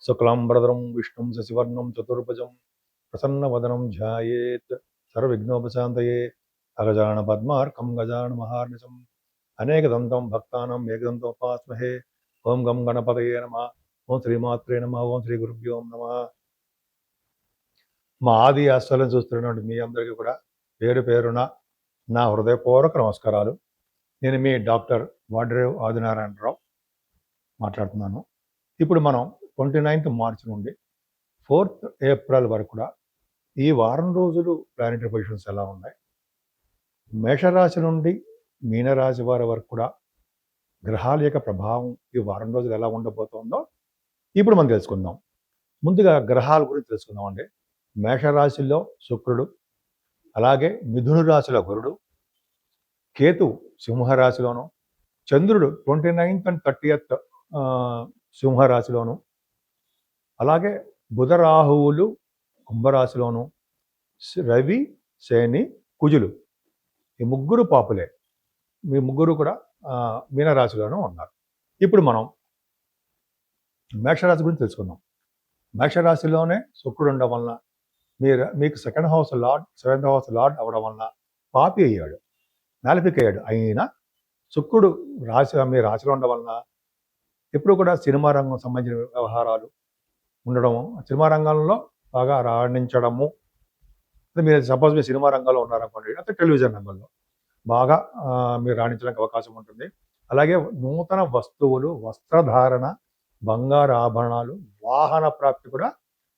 శుక్లాంబరధరం విష్ణుం శశివర్ణం చతుర్భుజం ప్రసన్నవదనం ధ్యాయేత్ సర్వవిఘ్నోపశాంతయే అగజాన పద్మార్కం గజాన మహార్నిశం అనేకదంతం భక్తానం ఏకదంతోపాస్మహే. ఓం గం గణపతయే నమః. ఓం శ్రీమాత్రే నమః. ఓం శ్రీ గురుభ్యో నమః. మా ఆది ఆశ్చర్యం చూస్తున్నటువంటి మీ అందరికీ కూడా పేరు పేరున నా హృదయపూర్వక నమస్కారాలు. నేను మీ డాక్టర్ వాడ్రేవ్ ఆదినారాయణరావు మాట్లాడుతున్నాను. ఇప్పుడు మనం 29th మార్చి నుండి 4th ఏప్రిల్ వరకు కూడా ఈ వారం రోజులు ప్లానెటరీ పొజిషన్స్ ఎలా ఉన్నాయి, మేషరాశి నుండి మీనరాశి వారి వరకు కూడా గ్రహాల యొక్క ప్రభావం ఈ వారం రోజులు ఎలా ఉండబోతుందో ఇప్పుడు మనం తెలుసుకుందాం. ముందుగా గ్రహాల గురించి తెలుసుకుందాం అండి. మేషరాశిలో శుక్రుడు, అలాగే మిథున రాశిలో గురుడు, కేతు సింహరాశిలోను, చంద్రుడు 29th and 30th సింహరాశిలోను, అలాగే బుధ రాహువులు కుంభరాశిలోను, రవి శని కుజులు ఈ ముగ్గురు పాపులే. మీ ముగ్గురు కూడా మీనరాశిలోనూ ఉన్నారు. ఇప్పుడు మనం మేషరాశి గురించి తెలుసుకుందాం. మేషరాశిలోనే శుక్రుడు ఉండడం వలన మీకు 2nd house lord 7th house lord అవ్వడం వలన పాపి అయ్యాడు, నాలిఫిక్ అయ్యాడు. అయినా శుక్రుడు మీ రాశిలో ఉండడం వలన ఎప్పుడు కూడా సినిమా రంగం సంబంధించిన వ్యవహారాలు ఉండడము, సినిమా రంగంలో బాగా రాణించడము. మీరు సపోజ్ మీరు సినిమా రంగంలో ఉన్నారనుకోండి, అయితే టెలివిజన్ రంగంలో బాగా మీరు రాణించడానికి అవకాశం ఉంటుంది. అలాగే నూతన వస్తువులు, వస్త్రధారణ, బంగారు ఆభరణాలు, వాహన ప్రాప్తి కూడా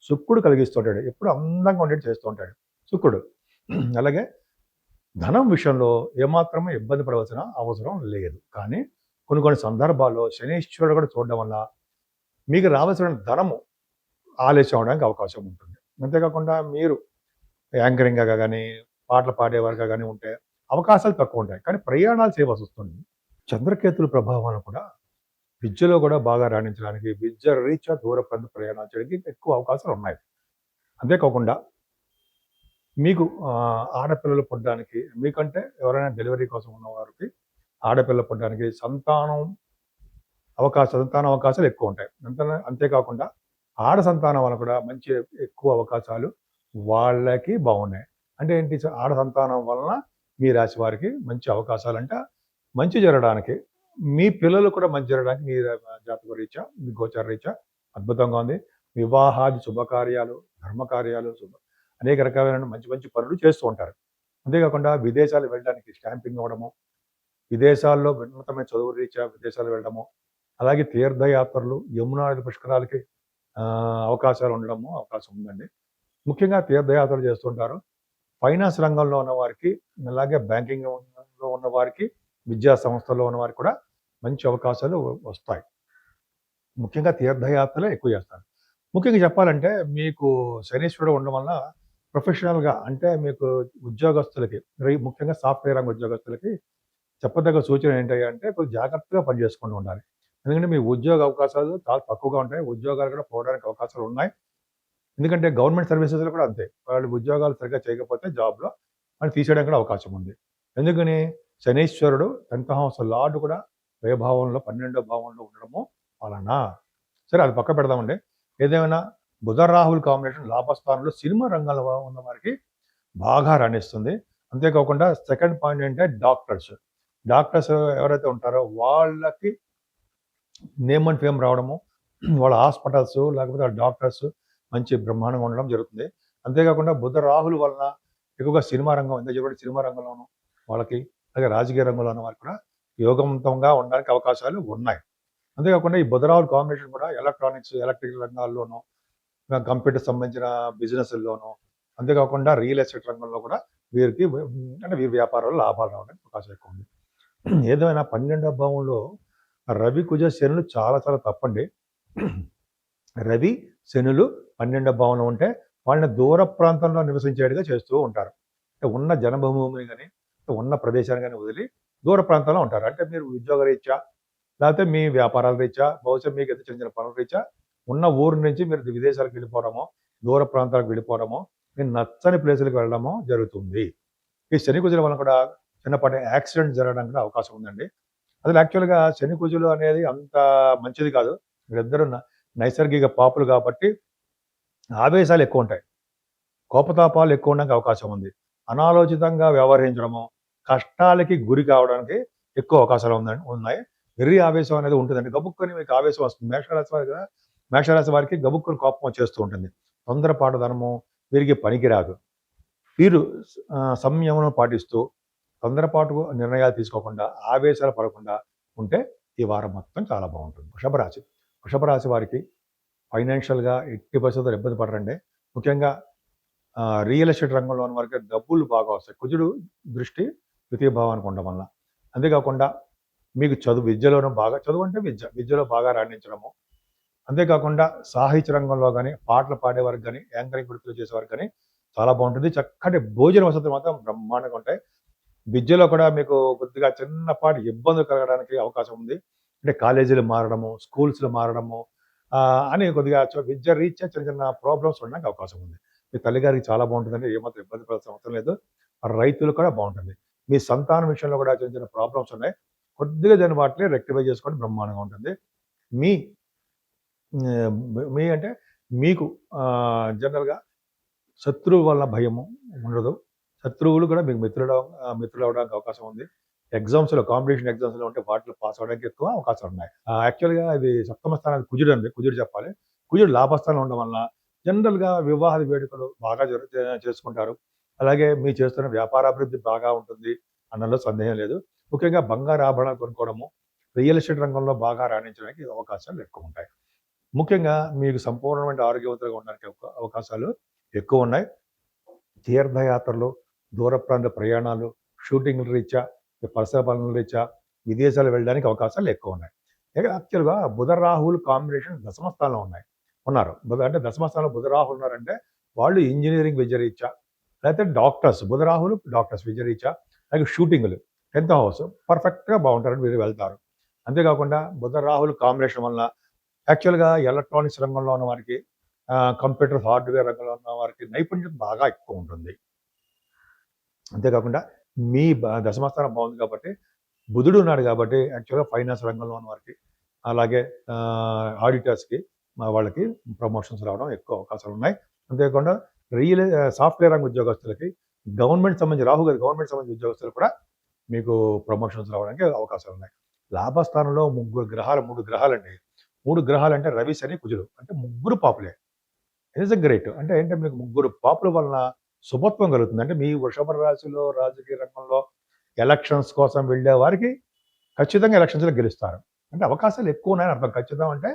శుక్రుడు కలిగిస్తుంటాడు. ఎప్పుడు అందంగా ఉండేది చేస్తూ ఉంటాడు శుక్రుడు. అలాగే ధనం విషయంలో ఏమాత్రమే ఇబ్బంది పడవలసిన అవసరం లేదు. కానీ కొన్ని సందర్భాల్లో శనీశ్వరుడు కూడా చూడడం వల్ల మీకు రావాల్సిన ధనము ఆలస్యం అవడానికి అవకాశం ఉంటుంది. అంతేకాకుండా మీరు యాంకరింగ్గా కానీ పాటలు పాడేవారుగా కానీ ఉంటే అవకాశాలు తక్కువ ఉంటాయి, కానీ ప్రయాణాలు చేయవలసి వస్తుంది. చంద్రకేతుల ప్రభావం కూడా విద్యలో కూడా బాగా రాణించడానికి, విద్య రీత్యా దూర ప్రాంత ప్రయాణాలు చేయడానికి ఎక్కువ అవకాశాలు ఉన్నాయి. అంతేకాకుండా మీకు ఆడపిల్లలు పుట్టడానికి, మీకంటే ఎవరైనా డెలివరీ కోసం ఉన్న వారికి ఆడపిల్లలు పుట్టడానికి సంతాన అవకాశాలు ఎక్కువ ఉంటాయి. అంతేకాకుండా ఆడ సంతానం వల్ల కూడా మంచి ఎక్కువ అవకాశాలు వాళ్ళకి బాగున్నాయి. అంటే ఏంటి, ఆడ సంతానం వలన మీ రాశి వారికి మంచి అవకాశాలు అంటే మంచి జరగడానికి, మీ పిల్లలు కూడా మంచి జరగడానికి మీ జాతక రీత్యా, మీ గోచార రీత్యా అద్భుతంగా ఉంది. వివాహాది శుభకార్యాలు, ధర్మకార్యాలు, అనేక రకాలైన మంచి పనులు చేస్తూ ఉంటారు. అంతేకాకుండా విదేశాలు వెళ్ళడానికి స్టాంపింగ్ అవ్వడము, విదేశాల్లో ఉన్నతమైన చదువు రీత్యా విదేశాలు వెళ్ళడము, అలాగే తీర్థయాత్రలు, యమునా నది పుష్కరాలకి అవకాశాలు ఉండడము అవకాశం ఉందండి. ముఖ్యంగా తీర్థయాత్రలు చేస్తుంటారు. ఫైనాన్స్ రంగంలో ఉన్న వారికి, అలాగే బ్యాంకింగ్లో ఉన్న వారికి, విద్యా సంస్థల్లో ఉన్న వారికి కూడా మంచి అవకాశాలు వస్తాయి. ముఖ్యంగా తీర్థయాత్రలే ఎక్కువ చేస్తారు. ముఖ్యంగా చెప్పాలంటే మీకు శనీశ్వరుడు ఉండడం వల్ల ప్రొఫెషనల్గా, అంటే మీకు ఉద్యోగస్తులకి, ముఖ్యంగా సాఫ్ట్వేర్ రంగ ఉద్యోగస్తులకి చెప్పదగ్గ సూచన ఏంటి అంటే కొంచెం జాగ్రత్తగా పనిచేసుకుంటూ ఉండాలి. ఎందుకంటే మీ ఉద్యోగ అవకాశాలు చాలా తక్కువగా ఉంటాయి. ఉద్యోగాలు కూడా పోవడానికి అవకాశాలు ఉన్నాయి. ఎందుకంటే గవర్నమెంట్ సర్వీసెస్లో కూడా అంతే, వాళ్ళు ఉద్యోగాలు సరిగ్గా చేయకపోతే జాబ్లో వాళ్ళు తీసేయడానికి కూడా అవకాశం ఉంది. ఎందుకని, శనీశ్వరుడు 10th హౌస్ లార్డ్ కూడా వ్యయభావంలో 12వ భావంలో ఉండడము వలన. సరే, అది పక్క పెడదామండి. ఏదేమైనా బుధ రాహుల్ కాంబినేషన్ లాభస్థానంలో సినిమా రంగంలో ఉన్న వారికి బాగా రాణిస్తుంది. అంతేకాకుండా సెకండ్ పాయింట్ ఏంటంటే డాక్టర్స్ ఎవరైతే ఉంటారో వాళ్ళకి నేమ్ అండ్ ఫేమ్ రావడము, వాళ్ళ హాస్పిటల్స్ లేకపోతే వాళ్ళ డాక్టర్స్ మంచి బ్రహ్మాండంగా ఉండడం జరుగుతుంది. అంతేకాకుండా బుధ రాహుల వలన ఎక్కువగా సినిమా రంగం, ఎంత చెప్పండి, సినిమా రంగంలోనూ వాళ్ళకి, అలాగే రాజకీయ రంగంలో ఉన్న వారికి కూడా యోగవంతంగా ఉండడానికి అవకాశాలు ఉన్నాయి. అంతేకాకుండా ఈ బుధ రాహుల్ కాంబినేషన్ కూడా ఎలక్ట్రానిక్స్, ఎలక్ట్రికల్ రంగాల్లోనూ, కంప్యూటర్ సంబంధించిన బిజినెస్ల్లోనూ, అంతేకాకుండా రియల్ ఎస్టేట్ రంగంలో కూడా వీరికి, అంటే వీరి వ్యాపారాలు లాభాలు రావడానికి అవకాశం ఎక్కువ ఉంది. ఏదైనా 12వ భావంలో రవి కుజ శనులు చాలా తప్పండి. రవి శనులు 12వ భావంలో ఉంటే వాళ్ళని దూర ప్రాంతంలో నివసించేట్టుగా చేస్తూ ఉంటారు. అంటే ఉన్న జనభూమిని కానీ, ఉన్న ప్రదేశాన్ని కానీ వదిలి దూర ప్రాంతంలో ఉంటారు. అంటే మీరు ఉద్యోగ రీత్యా, లేకపోతే మీ వ్యాపారాల రీత్యా, బహుశా మీకు చిన్న చిన్న పనుల రీత్యా ఉన్న ఊరు నుంచి మీరు విదేశాలకు వెళ్ళిపోవడమో, దూర ప్రాంతాలకు వెళ్ళిపోవడమో, మీరు నచ్చని ప్లేసులకు వెళ్ళడమో జరుగుతుంది. ఈ శని కుజుల వల్ల కూడా చిన్నపాటి యాక్సిడెంట్ జరగడానికి కూడా అవకాశం ఉందండి. అసలు యాక్చువల్గా శని కుజులు అనేది అంత మంచిది కాదు. వీళ్ళిద్దరూ నైసర్గిక పాపులు కాబట్టి ఆవేశాలు ఎక్కువ ఉంటాయి, కోపతాపాలు ఎక్కువ ఉండడానికి అవకాశం ఉంది. అనాలోచితంగా వ్యవహరించడము, కష్టాలకి గురి కావడానికి ఎక్కువ అవకాశాలు ఉన్నాయి. వెర్రి ఆవేశం అనేది ఉంటుందండి. గబుక్కుని మీకు ఆవేశం వస్తుంది. మేషరాశి వారు కదా, మేషరాశి వారికి గబుక్కుని కోపం వచ్చేస్తూ ఉంటుంది. తొందరపాటుదనము వీరికి పనికిరాదు. వీరు సంయమనం పాటిస్తూ తొందరపాటు నిర్ణయాలు తీసుకోకుండా ఆవేశాలు పడకుండా ఉంటే ఈ వారం మొత్తం చాలా బాగుంటుంది. వృషభ రాశి వారికి ఫైనాన్షియల్గా ఎట్టి పరిస్థితుల్లో ఇబ్బంది పడరండి. ముఖ్యంగా రియల్ ఎస్టేట్ రంగంలో ఉన్న వారికి డబ్బులు బాగా వస్తాయి. కుజుడు దృష్టి ద్వితీయ భావానికి ఉండడం వల్ల. అంతేకాకుండా మీకు విద్యలోనూ బాగా చదువు అంటే విద్యలో బాగా రాణించడము, అంతేకాకుండా సాహిత్య రంగంలో కానీ, పాటలు పాడేవారికి కానీ, యాంకరింగ్ వృత్తులు చేసేవారికి కానీ చాలా బాగుంటుంది. చక్కటి భోజన వసతులు మాత్రం బ్రహ్మాండంగా ఉంటాయి. విద్యలో కూడా మీకు కొద్దిగా చిన్నపాటి ఇబ్బందులు కలగడానికి అవకాశం ఉంది. అంటే కాలేజీలు మారడము, స్కూల్స్లు మారడము అని కొద్దిగా విద్య రీత్యా చిన్న చిన్న ప్రాబ్లమ్స్ ఉండడానికి అవకాశం ఉంది. మీ తల్లిగారికి చాలా బాగుంటుందండి, ఏమాత్రం ఇబ్బంది పడాల్సిన అవసరం లేదు. రైతులు కూడా బాగుంటుంది. మీ సంతానం విషయంలో కూడా చిన్న చిన్న ప్రాబ్లమ్స్ ఉన్నాయి, కొద్దిగా దాన్ని వాటిని రెక్టిఫై చేసుకోవడం బ్రహ్మాండంగా ఉంటుంది. మీ అంటే మీకు జనరల్గా శత్రువు వల్ల భయము ఉండదు. శత్రువులు కూడా మీకు మిత్రులు అవడానికి అవకాశం ఉంది. ఎగ్జామ్స్లో, కాంపిటీషన్ ఎగ్జామ్స్లో ఉంటే వాటిలో పాస్ అవ్వడానికి ఎక్కువ అవకాశాలు ఉన్నాయి. యాక్చువల్గా ఇది సప్తమ స్థానానికి కుజుడు అండి, కుజుడు చెప్పాలి. కుజుడు లాభస్థానంలో ఉండడం వల్ల జనరల్గా వివాహ వేడుకలు బాగా చేసుకుంటారు. అలాగే మీరు చేస్తున్న వ్యాపారాభివృద్ధి బాగా ఉంటుంది అన్నలో సందేహం లేదు. ముఖ్యంగా బంగారు ఆభరణాలు కొనుక్కోవడము, రియల్ ఎస్టేట్ రంగంలో బాగా రాణించడానికి అవకాశాలు ఎక్కువ ఉంటాయి. ముఖ్యంగా మీకు సంపూర్ణమైన ఆరోగ్యవంతులుగా ఉండడానికి అవకాశాలు ఎక్కువ ఉన్నాయి. తీర్థయాత్రలు, దూర ప్రాంత ప్రయాణాలు, షూటింగ్ల రీత్యా, పరిసర పనుల రీత్యా విదేశాలు వెళ్ళడానికి అవకాశాలు ఎక్కువ ఉన్నాయి. యాక్చువల్గా బుధ రాహువులు కాంబినేషన్ దశమ స్థానంలో ఉన్నారు. అంటే దశమ స్థానంలో బుధ రాహులు ఉన్నారంటే వాళ్ళు ఇంజనీరింగ్ విద్య రీత్యా, లేకపోతే డాక్టర్స్, బుధ రాహులు డాక్టర్స్ విద్య రీత్యా, అలాగే షూటింగ్లు 10th హౌస్ పర్ఫెక్ట్గా బాగుంటారని మీరు వెళ్తారు. అంతేకాకుండా బుధ రాహులు కాంబినేషన్ వల్ల యాక్చువల్గా ఎలక్ట్రానిక్స్ రంగంలో ఉన్న వారికి, కంప్యూటర్ హార్డ్వేర్ రంగంలో ఉన్న వారికి నైపుణ్యం బాగా ఎక్కువ ఉంటుంది. అంతేకాకుండా మీ దశమస్థానం బాగుంది కాబట్టి, బుధుడు ఉన్నాడు కాబట్టి యాక్చువల్గా ఫైనాన్స్ రంగంలో ఉన్న వారికి, అలాగే ఆడిటర్స్కి వాళ్ళకి ప్రమోషన్స్ రావడం ఎక్కువ అవకాశాలు ఉన్నాయి. అంతేకాకుండా సాఫ్ట్వేర్ రంగ ఉద్యోగస్తులకి, గవర్నమెంట్ సంబంధించి రాహు గారి గవర్నమెంట్ సంబంధించిన ఉద్యోగస్తులు కూడా మీకు ప్రమోషన్స్ రావడానికి అవకాశాలు ఉన్నాయి. లాభస్థానంలో 3 గ్రహాలండి. 3 గ్రహాలు అంటే రవి, శని, కుజుడు, అంటే 3 పాపులే. It is great. అంటే ఏంటంటే మీకు 3 పాపుల వలన శుభత్వం కలుగుతుంది. అంటే మీ వృషభ రాశిలో రాజకీయ రంగంలో ఎలక్షన్స్ కోసం వెళ్ళే వారికి ఖచ్చితంగా ఎలక్షన్స్లో గెలుస్తారు. అంటే అవకాశాలు ఎక్కువ ఉన్నాయని అర్థం. ఖచ్చితం అంటే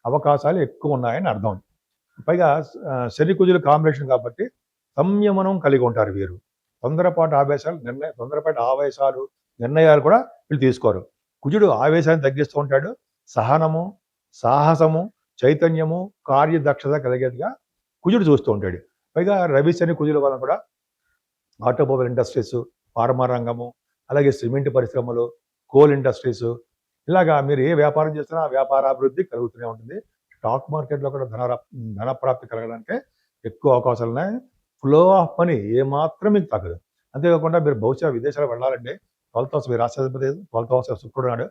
అవకాశాలు ఎక్కువ ఉన్నాయని అర్థం. పైగా శని కుజుల కాంబినేషన్ కాబట్టి సంయమనం కలిగి ఉంటారు వీరు. తొందరపాటు ఆవేశాలు, నిర్ణయాలు కూడా వీళ్ళు తీసుకోరు. కుజుడు ఆవేశాన్ని తగ్గిస్తూ ఉంటాడు. సహనము, సాహసము, చైతన్యము, కార్యదక్షత కలిగేదిగా కుజుడు చూస్తూ ఉంటాడు. పైగా రవి, శని, కుజుల వలన కూడా ఆటోమొబైల్ ఇండస్ట్రీస్, ఫార్మా రంగము, అలాగే సిమెంట్ పరిశ్రమలు, కోల్ ఇండస్ట్రీస్, ఇలాగా మీరు ఏ వ్యాపారం చేసినా వ్యాపారాభివృద్ధి కలుగుతూనే ఉంటుంది. స్టాక్ మార్కెట్లో కూడా ధనప్రాప్తి కలగడానికి ఎక్కువ అవకాశాలు ఉన్నాయి. ఫ్లో ఆఫ్ మనీ ఏమాత్రం మీకు తగ్గదు. అంతేకాకుండా మీరు బహుశా విదేశాలు వెళ్ళాలంటే 12th హౌస్, మీ రాష్ట్రాధిపతి 12th హౌస్ శుక్రుడు నాడు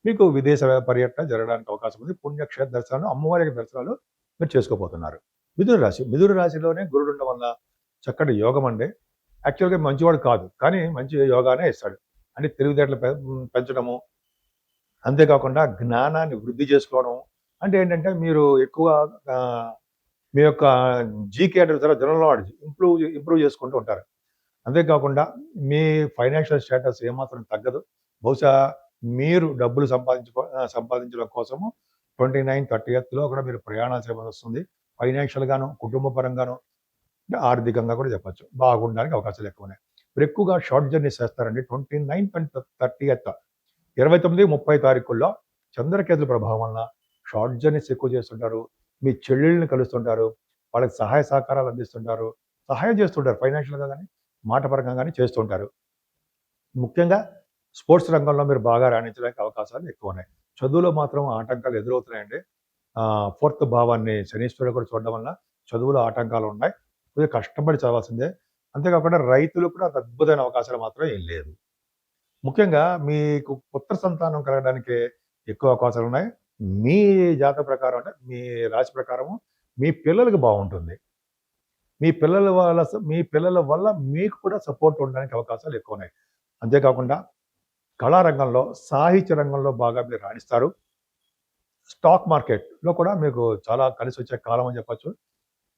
మీకు విదేశ పర్యటన జరగడానికి అవకాశం ఉంది. పుణ్యక్షేత్ర దర్శనాలు, అమ్మవారి దర్శనాలు మీరు చేసుకోబోతున్నారు. మిథున రాశిలోనే గురుడు ఉండడం వల్ల చక్కటి యోగం అండి. యాక్చువల్గా మంచివాడు కాదు, కానీ మంచి యోగానే ఇస్తాడు. అంటే తెలివితేటలు పెంచడము, అంతేకాకుండా జ్ఞానాన్ని వృద్ధి చేసుకోవడం. అంటే ఏంటంటే మీరు ఎక్కువ మీ యొక్క జీకే అంటే జనరల్ నాలెడ్జ్ ఇంప్రూవ్ చేసుకుంటూ ఉంటారు. అంతేకాకుండా మీ ఫైనాన్షియల్ స్టేటస్ ఏమాత్రం తగ్గదు. బహుశా మీరు డబ్బులు సంపాదించడం కోసము 29th, 30th కూడా మీరు ప్రయాణాలు చేయవలసి వస్తుంది. ఫైనాన్షియల్గాను, కుటుంబ పరంగాను, ఆర్థికంగా కూడా చెప్పచ్చు బాగుండడానికి అవకాశాలు ఎక్కువ ఉన్నాయి. మీరు ఎక్కువగా షార్ట్ జర్నీస్ చేస్తారండి. 29th and 30th, 29, 30 తారీఖుల్లో చంద్రకేతుల ప్రభావం వల్ల షార్ట్ జర్నీస్ ఎక్కువ చేస్తుంటారు. మీ చెల్లెళ్ళని కలుస్తుంటారు, వాళ్ళకి సహాయ సహకారాలు అందిస్తుంటారు, సహాయం చేస్తుంటారు, ఫైనాన్షియల్గా కానీ మాటపరంగా కానీ చేస్తుంటారు. ముఖ్యంగా స్పోర్ట్స్ రంగంలో మీరు బాగా రాణించడానికి అవకాశాలు ఎక్కువ ఉన్నాయి. చదువులో మాత్రం ఆటంకాలు ఎదురవుతున్నాయండి. 4th భావాన్ని శనీశ్వరుడు కూడా చూడడం వల్ల చదువులో ఆటంకాలు ఉన్నాయి. కొద్దిగా కష్టపడి చదవాల్సిందే. అంతేకాకుండా రైతులు కూడా అద్భుతమైన అవకాశాలు మాత్రం ఏం లేదు. ముఖ్యంగా మీకు పుత్ర సంతానం కలగడానికి ఎక్కువ అవకాశాలు ఉన్నాయి. మీ జాతక ప్రకారం అంటే మీ రాశి ప్రకారము మీ పిల్లలకి బాగుంటుంది. మీ పిల్లల వల్ల మీకు కూడా సపోర్ట్ ఉండడానికి అవకాశాలు ఎక్కువ ఉన్నాయి. అంతేకాకుండా కళారంగంలో, సాహిత్య రంగంలో బాగా మీరు రాణిస్తారు. స్టాక్ మార్కెట్‌లో కూడా మీకు చాలా కలిసొచ్చే కాలం అని చెప్పొచ్చు.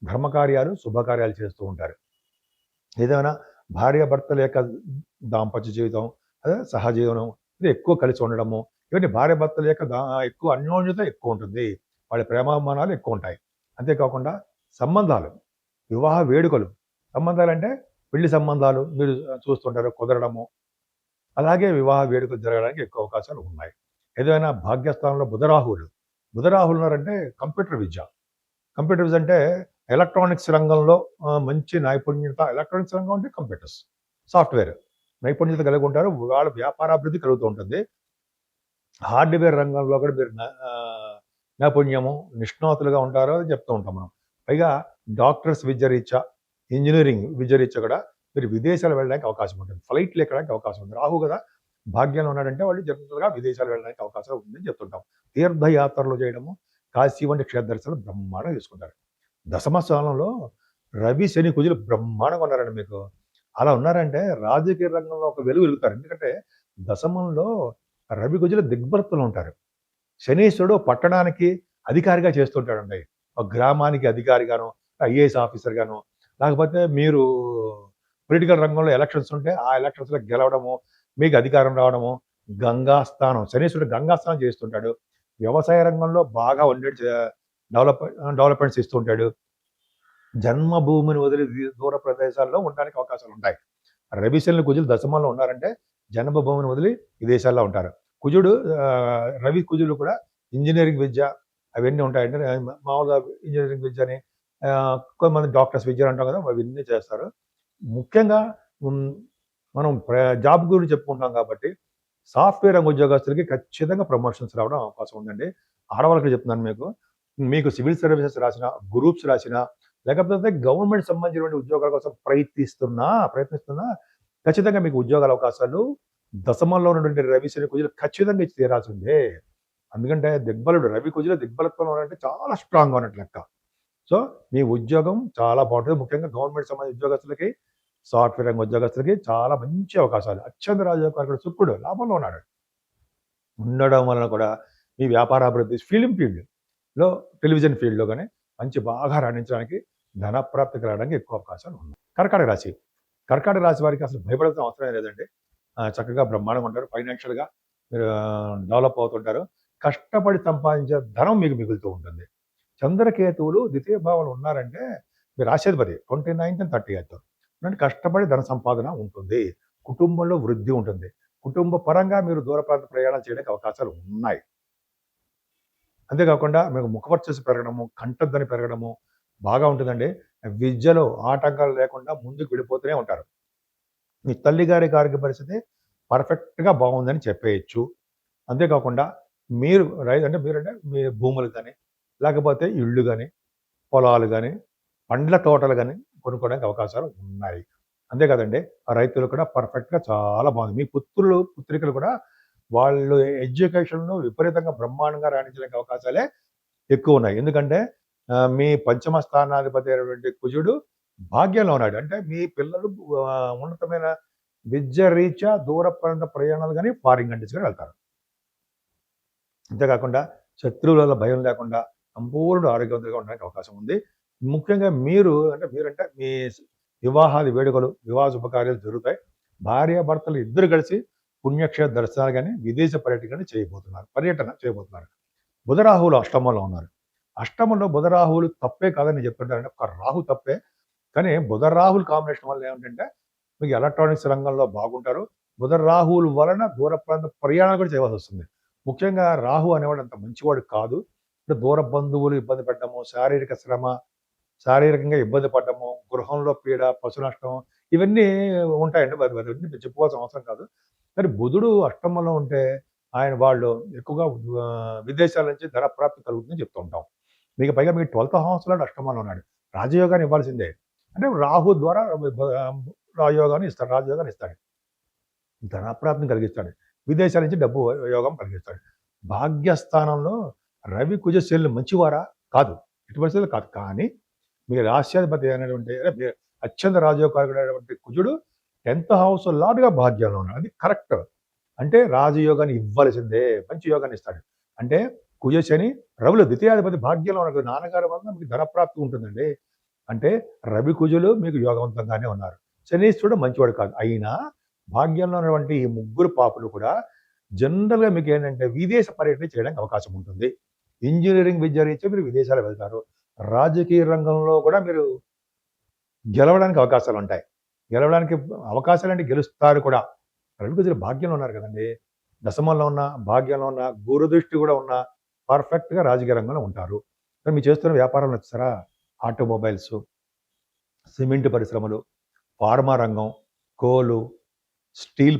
ధర్మకార్యాలు, శుభకార్యాలు చేస్తూ ఉంటారు. ఏదేమైనా భార్యాభర్తల యొక్క దాంపత్య జీవితం, అదే సహజీవనం ఇది ఎక్కువ కలిసి ఉండడము, ఇవన్నీ భార్యాభర్తల యొక్క ఎక్కువ అన్యోన్యత ఎక్కువుంటుంది. వాళ్ళ ప్రేమాభిమానాలు ఎక్కువుంటాయి. అంతేకాకుండా సంబంధాలు, వివాహ వేడుకలు, సంబంధాలంటే పెళ్లి సంబంధాలు మీరు చూస్తుంటారు కుదరడము, అలాగే వివాహ వేడుకలు జరగడానికి ఎక్కువ అవకాశాలు ఉన్నాయి. ఏదైనా భాగ్యస్థానంలో బుధరాహులు ఉన్నారంటే కంప్యూటర్ విద్య. కంప్యూటర్ విద్య అంటే ఎలక్ట్రానిక్స్ రంగంలో మంచి నైపుణ్యత ఎలక్ట్రానిక్స్ రంగం అంటే కంప్యూటర్స్, సాఫ్ట్‌వేర్ నైపుణ్యత కలిగి ఉంటారు. వాళ్ళ వ్యాపారాభివృద్ధి కలుగుతూ ఉంటుంది. హార్డ్‌వేర్ రంగంలో కూడా మీరు నైపుణ్యము, నిష్ణాతులుగా ఉంటారు అని చెప్తూ ఉంటాం మనం. పైగా డాక్టర్స్ విద్య రీత్యా, ఇంజినీరింగ్ విద్య రీత్యా కూడా మీరు విదేశాలు వెళ్ళడానికి అవకాశం ఉంటుంది. ఫ్లైట్లు ఎక్కడానికి అవకాశం ఉంది. రాహు కదా భాగ్యంలో ఉన్నాడంటే వాళ్ళు జనరల్‌గా విదేశాలు వెళ్ళడానికి అవకాశం ఉందని చెప్తుంటాం. తీర్థయాత్రలు చేయడము, కాశీ వంటి క్షేత్ర దర్శనాలు బ్రహ్మాండంగా చేసుకుంటారు. దశమ స్థానంలో రవి, శని, కుజులు బ్రహ్మాండంగా ఉన్నారండి మీకు. అలా ఉన్నారంటే రాజకీయ రంగంలో ఒక వెలుగు వెలుగుతారు. ఎందుకంటే దశమంలో రవి, కుజులు దిగ్బలత్వంలో ఉంటారు. శనీశ్వరుడు పట్టణానికి అధికారిగా చేస్తుంటాడండి. ఒక గ్రామానికి అధికారిగాను, ఐఏఎస్ ఆఫీసర్‌గాను, లేకపోతే మీరు పొలిటికల్ రంగంలో ఎలక్షన్స్ ఉంటే ఆ ఎలక్షన్స్‌లో గెలవడము, మీకు అధికారం రావడము, గంగాస్థానం శనీశ్వరుడు గంగాస్థానం చేస్తుంటాడు. వ్యవసాయ రంగంలో బాగా ఉండేటి డెవలప్‌మెంట్స్ ఇస్తుంటాడు. జన్మభూమిని వదిలి దూర ప్రదేశాల్లో ఉండడానికి అవకాశాలు ఉంటాయి. రవి, శనులు, కుజులు దశమంలో ఉన్నారంటే జన్మభూమిని వదిలి విదేశాల్లో ఉంటారు. కుజుడు రవి, కుజులు కూడా ఇంజినీరింగ్ విద్య అవన్నీ ఉంటాయంటే మామూలుగా ఇంజినీరింగ్ విద్యని కొంతమంది డాక్టర్స్ విద్యలు అంటాం కదా అవన్నీ చేస్తారు. ముఖ్యంగా మనం జాబ్ గురించి చెప్పుకుంటాం కాబట్టి సాఫ్ట్‌వేర్ రంగ ఉద్యోగస్తులకి ఖచ్చితంగా ప్రమోషన్స్ రావడం అవకాశం ఉందండి. ఆడవాళ్ళకి చెప్తున్నాను మీకు సివిల్ సర్వీసెస్ రాసినా, గ్రూప్స్ రాసినా, లేకపోతే గవర్నమెంట్ సంబంధించినటువంటి ఉద్యోగాల కోసం ప్రయత్నిస్తున్నా ఖచ్చితంగా మీకు ఉద్యోగాల అవకాశాలు దశమంలో ఉన్నటువంటి రవి, శని, కుజులు ఖచ్చితంగా ఇచ్చి తీరాల్సిందే. ఎందుకంటే రవి, కుజులు దిగ్బలత్వంలో ఉన్నారంటే చాలా స్ట్రాంగ్‌గా ఉన్నట్టు లెక్క. సో, మీ ఉద్యోగం చాలా బాగుంటుంది. ముఖ్యంగా గవర్నమెంట్ సంబంధించిన ఉద్యోగస్తులకి, సాఫ్ట్‌వేర్ రంగ ఉద్యోగస్తులకి చాలా మంచి అవకాశాలు. అత్యంత రాజయోగకారకుడు శుక్రుడు లాభంలో ఉన్నాడు. ఉండడం వలన కూడా మీ వ్యాపారాభివృద్ధి, ఫిల్మ్ ఫీల్డ్‌లో, టెలివిజన్ ఫీల్డ్‌లో గాని మంచి బాగా రాణించడానికి, ధనప్రాప్తి కలగడానికి ఎక్కువ అవకాశాలు ఉన్నాయి. కర్కాటక రాశి వారికి అసలు భయపడాల్సిన అవసరమే లేదండి. చక్కగా బ్రహ్మాండంగా ఉంటారు. ఫైనాన్షియల్‌గా మీరు డెవలప్ అవుతుంటారు. కష్టపడి సంపాదించే ధనం మీకు మిగులుతూ ఉంటుంది. చంద్రకేతువులు ద్వితీయ భావంలో ఉన్నారంటే మీ రాశ్యాధిపతి 29th and 30th అంటే కష్టపడి ధన సంపాదన ఉంటుంది. కుటుంబంలో వృద్ధి ఉంటుంది. కుటుంబ పరంగా మీరు దూర ప్రాంత ప్రయాణాలు చేయడానికి అవకాశాలు ఉన్నాయి. అంతేకాకుండా మీకు ముఖవర్చస్సు పెరగడము, కంఠధ్వని పెరగడము బాగా ఉంటుందండి. విద్యలో ఆటంకాలు లేకుండా ముందుకు వెళ్ళిపోతూనే ఉంటారు. మీ తల్లిగారి ఆరోగ్య పరిస్థితి పర్ఫెక్ట్‌గా బాగుందని చెప్పేయచ్చు. అంతేకాకుండా మీరంటే మీ భూములు గాని, లేకపోతే ఇళ్ళు గాని, పొలాలు గాని, పండ్ల తోటలు గాని కొనుక్కోవడానికి అవకాశాలు ఉన్నాయి. అంతే కాదండి, ఆ రైతులు కూడా పర్ఫెక్ట్‌గా చాలా బాగుంది. మీ పుత్రికలు కూడా వాళ్ళు ఎడ్యుకేషన్‌లో విపరీతంగా బ్రహ్మాండంగా రాణించడానికి అవకాశాలే ఎక్కువున్నాయి. ఎందుకంటే మీ పంచమ స్థానాధిపతి అయినటువంటి కుజుడు భాగ్యంలో ఉన్నాడు. అంటే మీ పిల్లలు ఉన్నతమైన విద్య రీత్యా దూర ప్రాంత ప్రయాణాలు గాని, ఫారిన్ కంట్రీస్ గాని వెళ్తారు. అంతేకాకుండా శత్రువుల భయం లేకుండా సంపూర్ణ ఆరోగ్యవంతంగా ఉండడానికి అవకాశం ఉంది. ముఖ్యంగా మీరంటే మీ వివాహాది వేడుకలు, వివాహ శుభకార్యాలు జరుగుతాయి. భార్యాభర్తలు ఇద్దరు కలిసి పుణ్యక్షేత్ర దర్శనాలు గాని, విదేశ పర్యటన చేయబోతున్నారు. బుధరాహువులు అష్టమంలో ఉన్నారు. అష్టమంలో బుధరాహువులు తప్పే కాదని చెప్తుంటారంటే ఒక రాహు తప్పే. కానీ బుధరాహువుల కాంబినేషన్ వల్ల ఏమిటంటే మీకు ఎలక్ట్రానిక్స్ రంగంలో బాగుంటారు. బుధరాహువుల వలన దూర ప్రాంత ప్రయాణాలు కూడా చేయవలసి వస్తుంది. ముఖ్యంగా రాహు అనేవాడు అంత మంచివాడు కాదు. దూర బంధువులు ఇబ్బంది పెట్టడము, శారీరక శ్రమ, శారీరకంగా ఇబ్బంది పడ్డము, గృహంలో పీడ, పశు నష్టం ఇవన్నీ ఉంటాయండి. అవన్నీ చెప్పుకోవాల్సిన అవసరం కాదు. కానీ బుధుడు అష్టమంలో ఉంటే వాళ్ళు ఎక్కువగా విదేశాల నుంచి ధన ప్రాప్తి కలుగుతుందని చెప్తూ ఉంటాం. పైగా మీకు 12th హౌస్‌లో అష్టమంలో ఉన్నాడు. రాజయోగాన్ని ఇవ్వాల్సిందే. అంటే రాహు ద్వారా రాజయోగాన్ని ఇస్తాడు. ధనప్రాప్తిని కలిగిస్తాడు. విదేశాల నుంచి డబ్బు యోగం కలిగిస్తాడు. భాగ్యస్థానంలో రవి కుజ శనులు మంచివారా? కాదు, ఎట్టి పరిస్థితుల్లో కాదు. కానీ మీ రాష్ట్రాధిపతి అయినటువంటి అత్యంత రాజయోగకారకుడైనటువంటి కుజుడు 10th హౌస్ లార్డ్‌గా భాగ్యంలో ఉన్నాడు. అది కరెక్ట్. అంటే రాజయోగాన్ని ఇవ్వాల్సిందే. మంచి యోగాన్ని ఇస్తాడు. అంటే కుజ శని రవులు ద్వితీయాధిపతి భాగ్యంలో ఉన్నాడు. నాన్నగారి వల్ల మీకు ధనప్రాప్తి ఉంటుందండి. అంటే రవి కుజులు మీకు యోగవంతంగానే ఉన్నారు. శనీశ్వరుడు మంచివాడు కాదు. అయినా భాగ్యంలో ఉన్నటువంటి ఈ ముగ్గురు పాపులు కూడా జనరల్‌గా మీకు ఏంటంటే విదేశ పర్యటన చేయడానికి అవకాశం ఉంటుంది. ఇంజినీరింగ్ విద్య రీత్యా మీరు విదేశాలు వెళ్తారు. రాజకీయ రంగంలో కూడా మీరు గెలవడానికి అవకాశాలుంటాయి. గెలవడానికి అవకాశాలంటే గెలుస్తారు కూడా. రవి కుజులు భాగ్యంలో ఉన్నారు కదండీ! దశమంలో ఉన్న, భాగ్యంలో ఉన్న, గురుదృష్టి కూడా ఉన్న పర్ఫెక్ట్‌గా రాజకీయ రంగంలో ఉంటారు. మరి మీరు చేస్తున్న వ్యాపారాలు చూసారా? ఆటోమొబైల్స్, సిమెంట్ పరిశ్రమలు, ఫార్మా రంగం, కోలు, స్టీల్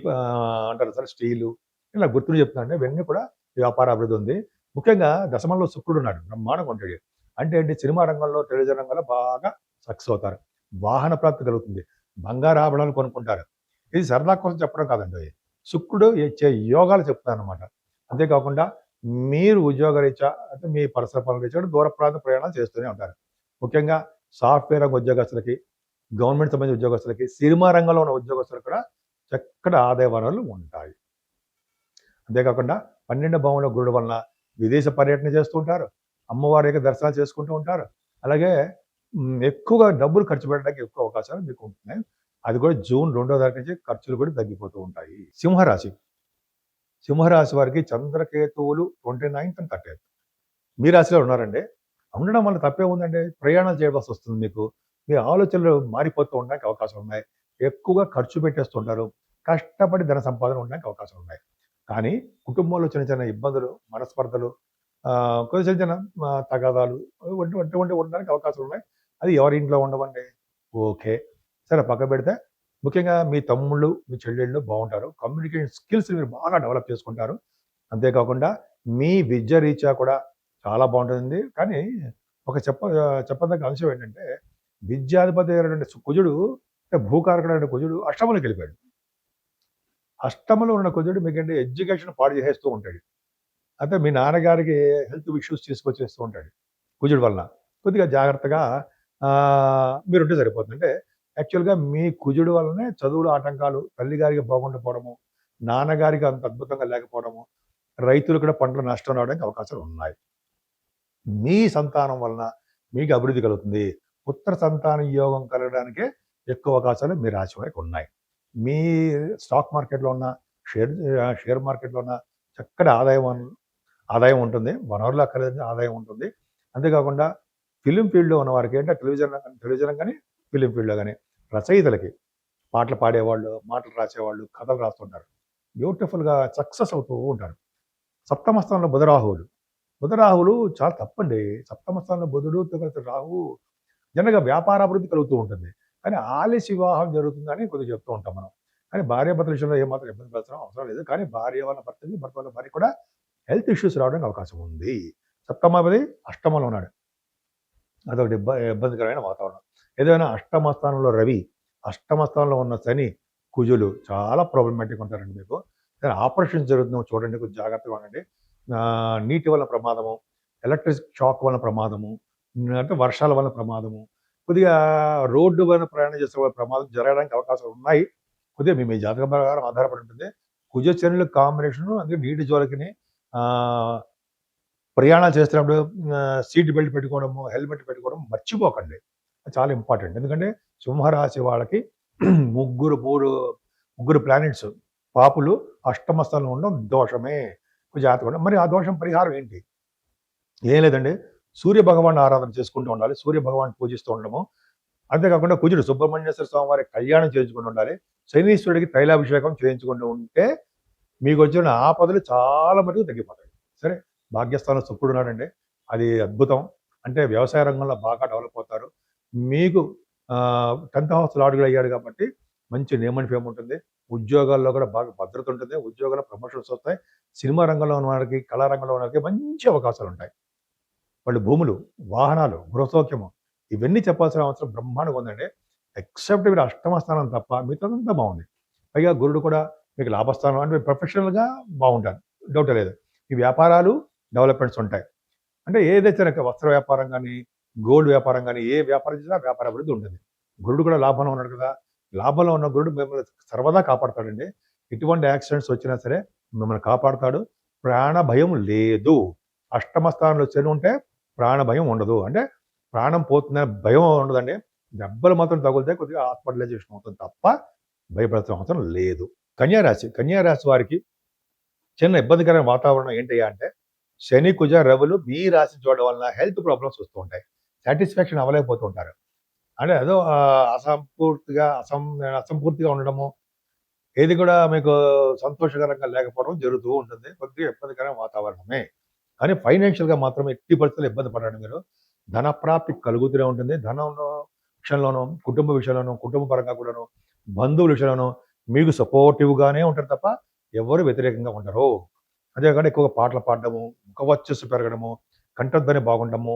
అంటారు సార్ స్టీలు, ఇలా గుర్తులు చెప్తున్నానండి. ఇవన్నీ కూడా వ్యాపార అభివృద్ధి ఉంది. ముఖ్యంగా దశమంలో శుక్రుడు ఉన్నాడు. బ్రహ్మాండంగా ఉంటాడు. అంటే ఏంటి, సినిమా రంగంలో, టెలివిజన్ రంగంలో బాగా సక్సెస్ అవుతారు. వాహన ప్రాప్తి కలుగుతుంది. బంగారు ఆభరణాలు కొనుక్కుంటారు. ఇది సరదా కోసం చెప్పడం కాదండి. శుక్రుడు ఇచ్చే యోగాలు చెప్తానమాట. అంతేకాకుండా మీరు ఉద్యోగరీత్యా అంటే మీ పరిసర పనుల రీత్యా దూర ప్రాంత ప్రయాణాలు చేస్తూనే ఉంటారు. ముఖ్యంగా సాఫ్ట్‌వేర్ రంగ ఉద్యోగస్తులకి, గవర్నమెంట్ సంబంధించిన ఉద్యోగస్తులకి, సినిమా రంగంలో ఉన్న ఉద్యోగస్తులకు కూడా చక్కటి ఆదాయ వనరులు ఉంటాయి. అంతేకాకుండా 12వ భావంలో గురుడు వలన విదేశ పర్యటన చేస్తూ ఉంటారు. అమ్మవారి యొక్క దర్శనాలు చేసుకుంటూ ఉంటారు. అలాగే ఎక్కువగా డబ్బులు ఖర్చు పెట్టడానికి ఎక్కువ అవకాశాలు మీకు ఉంటున్నాయి. అది కూడా జూన్ 2వ తారీఖు నుంచి ఖర్చులు కూడా తగ్గిపోతూ ఉంటాయి. సింహరాశి. సింహరాశి వారికి చంద్రకేతువులు 29th and 30th మీ రాశిలో ఉన్నారండి. ఉండడం వల్ల తప్పే ఉందండి. ప్రయాణాలు చేయవలసి వస్తుంది మీకు. మీ ఆలోచనలు మారిపోతూ ఉండడానికి అవకాశాలు ఉన్నాయి. ఎక్కువగా ఖర్చు పెట్టేస్తుంటారు. కష్టపడి ధన సంపాదన ఉండడానికి అవకాశాలు ఉన్నాయి. కానీ కుటుంబంలో చిన్న చిన్న ఇబ్బందులు, మనస్పర్ధలు, కొంచెం చిన్న చిన్న తగాదాలు అటువంటివి ఉండడానికి అవకాశాలు ఉన్నాయి. అది ఎవరి ఇంట్లో ఉండవండి. ఓకే. సరే పక్కన పెడితే ముఖ్యంగా మీ తమ్ముళ్ళు, మీ చెల్లెళ్ళు బాగుంటారు. కమ్యూనికేషన్ స్కిల్స్ మీరు బాగా డెవలప్ చేసుకుంటారు. అంతేకాకుండా మీ విద్య రీత్యా కూడా చాలా బాగుంటుంది. కానీ ఒక చెప్పదగ్గ అంశం ఏంటంటే విద్యాధిపతి అయినటువంటి కుజుడు, అంటే భూకారకుడైన కుజుడు అష్టమంలోకి వెళ్ళిపోయాడు. అష్టమంలో ఉన్న కుజుడు మీకంటే ఎడ్యుకేషన్ పాడు చేసేస్తూ ఉంటాడు. అంటే మీ నాన్నగారికి హెల్త్ ఇష్యూస్ తీసుకొచ్చేస్తూ ఉంటాడు కుజుడు వలన. కొద్దిగా జాగ్రత్తగా మీరుంటే సరిపోతుంది. అంటే యాక్చువల్‌గా మీ కుజుడు వల్లనే చదువులో ఆటంకాలు, తల్లిగారికి బాగుండకపోవడము, నాన్నగారికి అంత అద్భుతంగా లేకపోవడము, రైతులు కూడా పంటలు నష్టం రావడానికి అవకాశాలు ఉన్నాయి. మీ సంతానం వలన మీకు అభివృద్ధి కలుగుతుంది. పుత్ర సంతాన యోగం కలగడానికే ఎక్కువ అవకాశాలు మీ రాశి వారికి ఉన్నాయి. మీ స్టాక్ మార్కెట్‌లో ఉన్న, షేర్ మార్కెట్‌లో ఉన్న చక్కటి ఆదాయం ఉంటుంది. వనరులు అక్కర్లేని ఆదాయం ఉంటుంది. అంతేకాకుండా ఫిల్మ్ ఫీల్డ్‌లో ఉన్న వారికి అంటే టెలివిజన్ కానీ, ఫిల్మ్ ఫీల్డ్‌లో కానీ రచయితలకి, పాటలు పాడేవాళ్ళు, మాటలు రాసేవాళ్ళు, కథలు రాస్తుంటారు. బ్యూటిఫుల్‌గా సక్సెస్ అవుతూ ఉంటారు. సప్తమ స్థానంలో బుధరాహువులు చాలా తప్పండి. సప్తమ స్థానంలో బుధుడు, రాహువు జనరల్‌గా వ్యాపార అభివృద్ధి కలుగుతూ ఉంటుంది. కానీ ఆలస్య వివాహం జరుగుతుందని కొద్దిగా చెప్తూ ఉంటాం మనం. కానీ భార్యాభర్తల విషయంలో ఏమాత్రం ఇబ్బంది పడాల్సిన అవసరం లేదు. కానీ భార్య వాళ్ళ భర్తకి, భర్త వాళ్ళ భార్యకి కూడా హెల్త్ ఇష్యూస్ రావడానికి అవకాశం ఉంది. సప్తమాధిపతి అష్టమంలో ఉన్నాడు. అదొకటి ఇబ్బందికరమైన వాతావరణం. ఏదైనా అష్టమ స్థానంలో రవి, అష్టమ స్థానంలో ఉన్న శని, కుజులు చాలా ప్రాబ్లమాటిక్ ఉంటారండి మీకు. ఆపరేషన్స్ జరుగుతుందో చూడండి, కొంచెం జాగ్రత్తగా ఉండండి. నీటి వల్ల ప్రమాదము, ఎలక్ట్రిక్ షాక్ వల్ల ప్రమాదము, అంటే వర్షాల వల్ల ప్రమాదము, కొద్దిగా రోడ్డు వల్ల ప్రయాణం చేసే ప్రమాదం జరగడానికి అవకాశాలు ఉన్నాయి. కొద్దిగా మీ జాతకం ప్రకారం ఆధారపడి ఉంటుంది. కుజ శనుల కాంబినేషను, అందుకే నీటి జోలికిని ప్రయాణాలు చేస్తున్నప్పుడు సీట్ బెల్ట్ పెట్టుకోవడము, హెల్మెట్ పెట్టుకోవడం మర్చిపోకండి. చాలా ఇంపార్టెంట్. ఎందుకంటే సింహరాశి వాళ్ళకి ముగ్గురు ప్లానెట్స్ పాపులు అష్టమ స్థానంలో ఉండడం దోషమే. జాతకం. మరి ఆ దోషం పరిహారం ఏంటి? ఏం లేదండి, సూర్య భగవాన్ ఆరాధన చేసుకుంటూ ఉండాలి. సూర్య భగవాన్ పూజిస్తూ ఉండడము. అంతేకాకుండా కుజుడు సుబ్రహ్మణ్యేశ్వర స్వామి వారి కళ్యాణం చేయించుకుంటూ ఉండాలి. శనీశ్వరుడికి తైలాభిషేకం చేయించుకుంటూ ఉంటే మీకు వచ్చిన ఆపదలు చాలా మటుకు తగ్గిపోతాయి. సరే, భాగ్యస్థానం శుక్రుడు ఉన్నాడండి. అది అద్భుతం. అంటే వ్యవసాయ రంగంలో బాగా డెవలప్ అవుతారు. మీకు 10th హౌస్ లార్డ్‌గా అయ్యాడు కాబట్టి మంచి నేమ్ అండ్ ఫేమ్ ఉంటుంది. ఉద్యోగాల్లో కూడా బాగా భద్రత ఉంటుంది. ఉద్యోగాల్లో ప్రమోషన్స్ వస్తాయి. సినిమా రంగంలో ఉన్న వారికి, కళారంగంలో ఉన్న వారికి మంచి అవకాశాలు ఉంటాయి. వాళ్ళు భూములు, వాహనాలు, గృహసౌఖ్యము ఇవన్నీ చెప్పాల్సిన అవసరం బ్రహ్మాండంగా ఉందండి. ఎక్సెప్ట్ మీరు అష్టమ స్థానం తప్ప మిగతాదంతా బాగుంది. పైగా గురుడు కూడా మీకు లాభస్థానం, అంటే ప్రొఫెషనల్‌గా బాగుంటారు. డౌటే లేదు. ఈ వ్యాపారాలు డెవలప్‌మెంట్స్ ఉంటాయి. అంటే ఏదైతే వస్త్ర వ్యాపారం కానీ, గోల్డ్ వ్యాపారం కానీ, ఏ వ్యాపారం చేసినా వ్యాపార అభివృద్ధి ఉంటుంది. గురుడు కూడా లాభంలో ఉన్నాడు కదా! లాభంలో ఉన్న గురుడు మిమ్మల్ని సర్వదా కాపాడతాడండి. ఎటువంటి యాక్సిడెంట్స్ వచ్చినా సరే మిమ్మల్ని కాపాడతాడు. ప్రాణ భయం లేదు. అష్టమ స్థానంలో శని ఉంటే ప్రాణ భయం ఉండదు. అంటే ప్రాణం పోతుందనే భయం ఉండదండి. దెబ్బలు మాత్రం తగులితే కొద్దిగా హాస్పిటలైజేషన్ అవుతుంది తప్ప భయపడాల్సిన అవసరం లేదు. కన్యా రాశి. కన్యా రాశి వారికి చిన్న ఇబ్బందికరమైన వాతావరణం ఏంటయ్యా అంటే శని, కుజ, రవులు మీ రాశి చూడడం వలన హెల్త్ ప్రాబ్లమ్స్ వస్తూ ఉంటాయి. సాటిస్ఫాక్షన్ అవ్వలేకపోతూ ఉంటారు. అంటే ఏదో అసంపూర్తిగా ఉండడము, ఏది కూడా మీకు సంతోషకరంగా లేకపోవడం జరుగుతూ ఉంటుంది. కొద్దిగా ఇబ్బందికరమైన వాతావరణమే. కానీ ఫైనాన్షియల్‌గా మాత్రం ఎట్టి పరిస్థితుల్లో ఇబ్బంది పడరండి మీరు. ధన ప్రాప్తి కలుగుతూనే ఉంటుంది. ధనంలో విషయంలోనూ, కుటుంబ విషయంలోనూ, కుటుంబ పరంగా కూడాను, బంధువుల విషయంలోనూ మీకు సపోర్టివ్‌గానే ఉంటారు తప్ప ఎవరు వ్యతిరేకంగా ఉండరు. అంతేకాకుండా ఎక్కువగా పాటలు పాడడము, ముఖ వర్చస్సు పెరగడము, కంఠధ్వని బాగుండడము,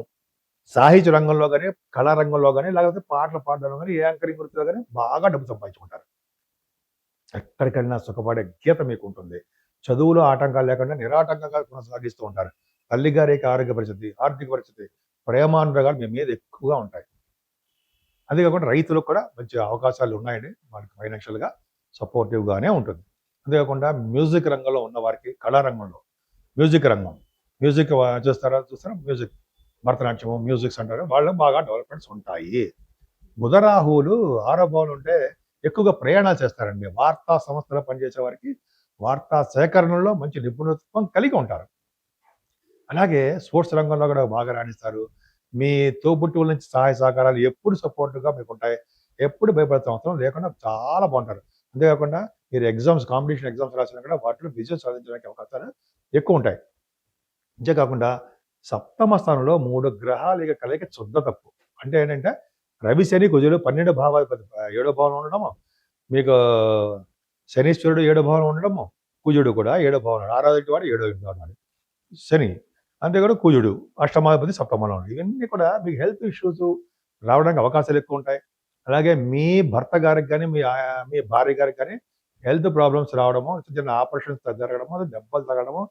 సాహిత్య రంగంలో గాని, కళా రంగంలో గాని, లేకపోతే పాటలు పాడడంలో గాని, యాంకరింగ్ వృత్తిలో గాని బాగా డబ్బు సంపాదించుకుంటారు. ఎక్కడికెళ్ళినా సుఖపడే గీత మీకుంటుంది. చదువులో ఆటంకాలు లేకుండా నిరాటంకంగా కొనసాగిస్తూ ఉంటారు. తల్లిగారికి ఆరోగ్య పరిస్థితి, ఆర్థిక పరిస్థితి, ప్రేమానురాగాలు మీ మీద ఎక్కువగా ఉంటాయి. అదే కాకుండా రైతులకు కూడా మంచి అవకాశాలు ఉన్నాయండి. వాళ్ళకి ఫైనాన్షియల్‌గా సపోర్టివ్‌గానే ఉంటుంది. అంతేకాకుండా మ్యూజిక్ రంగంలో ఉన్నవారికి, కళారంగంలో మ్యూజిక్ రంగం, మ్యూజిక్ చూస్తారా? మ్యూజిక్, భరతనాట్యము, మ్యూజిక్స్ అంటారు. వాళ్ళకి బాగా డెవలప్‌మెంట్స్ ఉంటాయి. బుధ రాహువులు 6వ భావంలో ఉంటే ఎక్కువగా ప్రయాణాలు చేస్తారండి. వార్తా సంస్థలో పనిచేసే వారికి వార్తా సేకరణలో మంచి నిపుణత్వం కలిగి ఉంటారు. అలాగే స్పోర్ట్స్ రంగంలో కూడా బాగా రాణిస్తారు. మీ తోబుట్టువుల నుంచి సహాయ సహకారాలు ఎప్పుడు సపోర్ట్‌గా మీకుంటాయి. ఎప్పుడు భయపడాల్సిన అవసరం లేకుండా చాలా బాగుంటారు. అంతేకాకుండా మీరు కాంపిటీషన్ ఎగ్జామ్స్ రాసినా కూడా వాటిలో విజయం సాధించడానికి అవకాశాలు ఎక్కువుంటాయి. అంతే కాకుండా సప్తమ స్థానంలో 3 గ్రహాల కలయిక శుద్ధ తప్పు. అంటే ఏంటంటే రవి, శని, కుజులు 12 భావాధిపతి 7వ భావంలో ఉండడము, మీకు శనీశ్వరుడు 7వ భావంలో ఉండడము, కుజుడు కూడా 7వ భావంలో, 6వ ఇంటి వాడు 7వ ఇంటి వాడు శని. అంతేకాదు కుజుడు అష్టమాధిపతి సప్తమంలో ఉన్నాడు. ఇవన్నీ కూడా మీకు హెల్త్ ఇష్యూస్ రావడానికి అవకాశాలు ఎక్కువ ఉంటాయి. అలాగే మీ భర్త గారికి కానీ, మీ భార్య గారికి కానీ హెల్త్ ప్రాబ్లమ్స్ రావడము, చిన్న చిన్న ఆపరేషన్స్ జరగడము, దెబ్బలు తగలడము,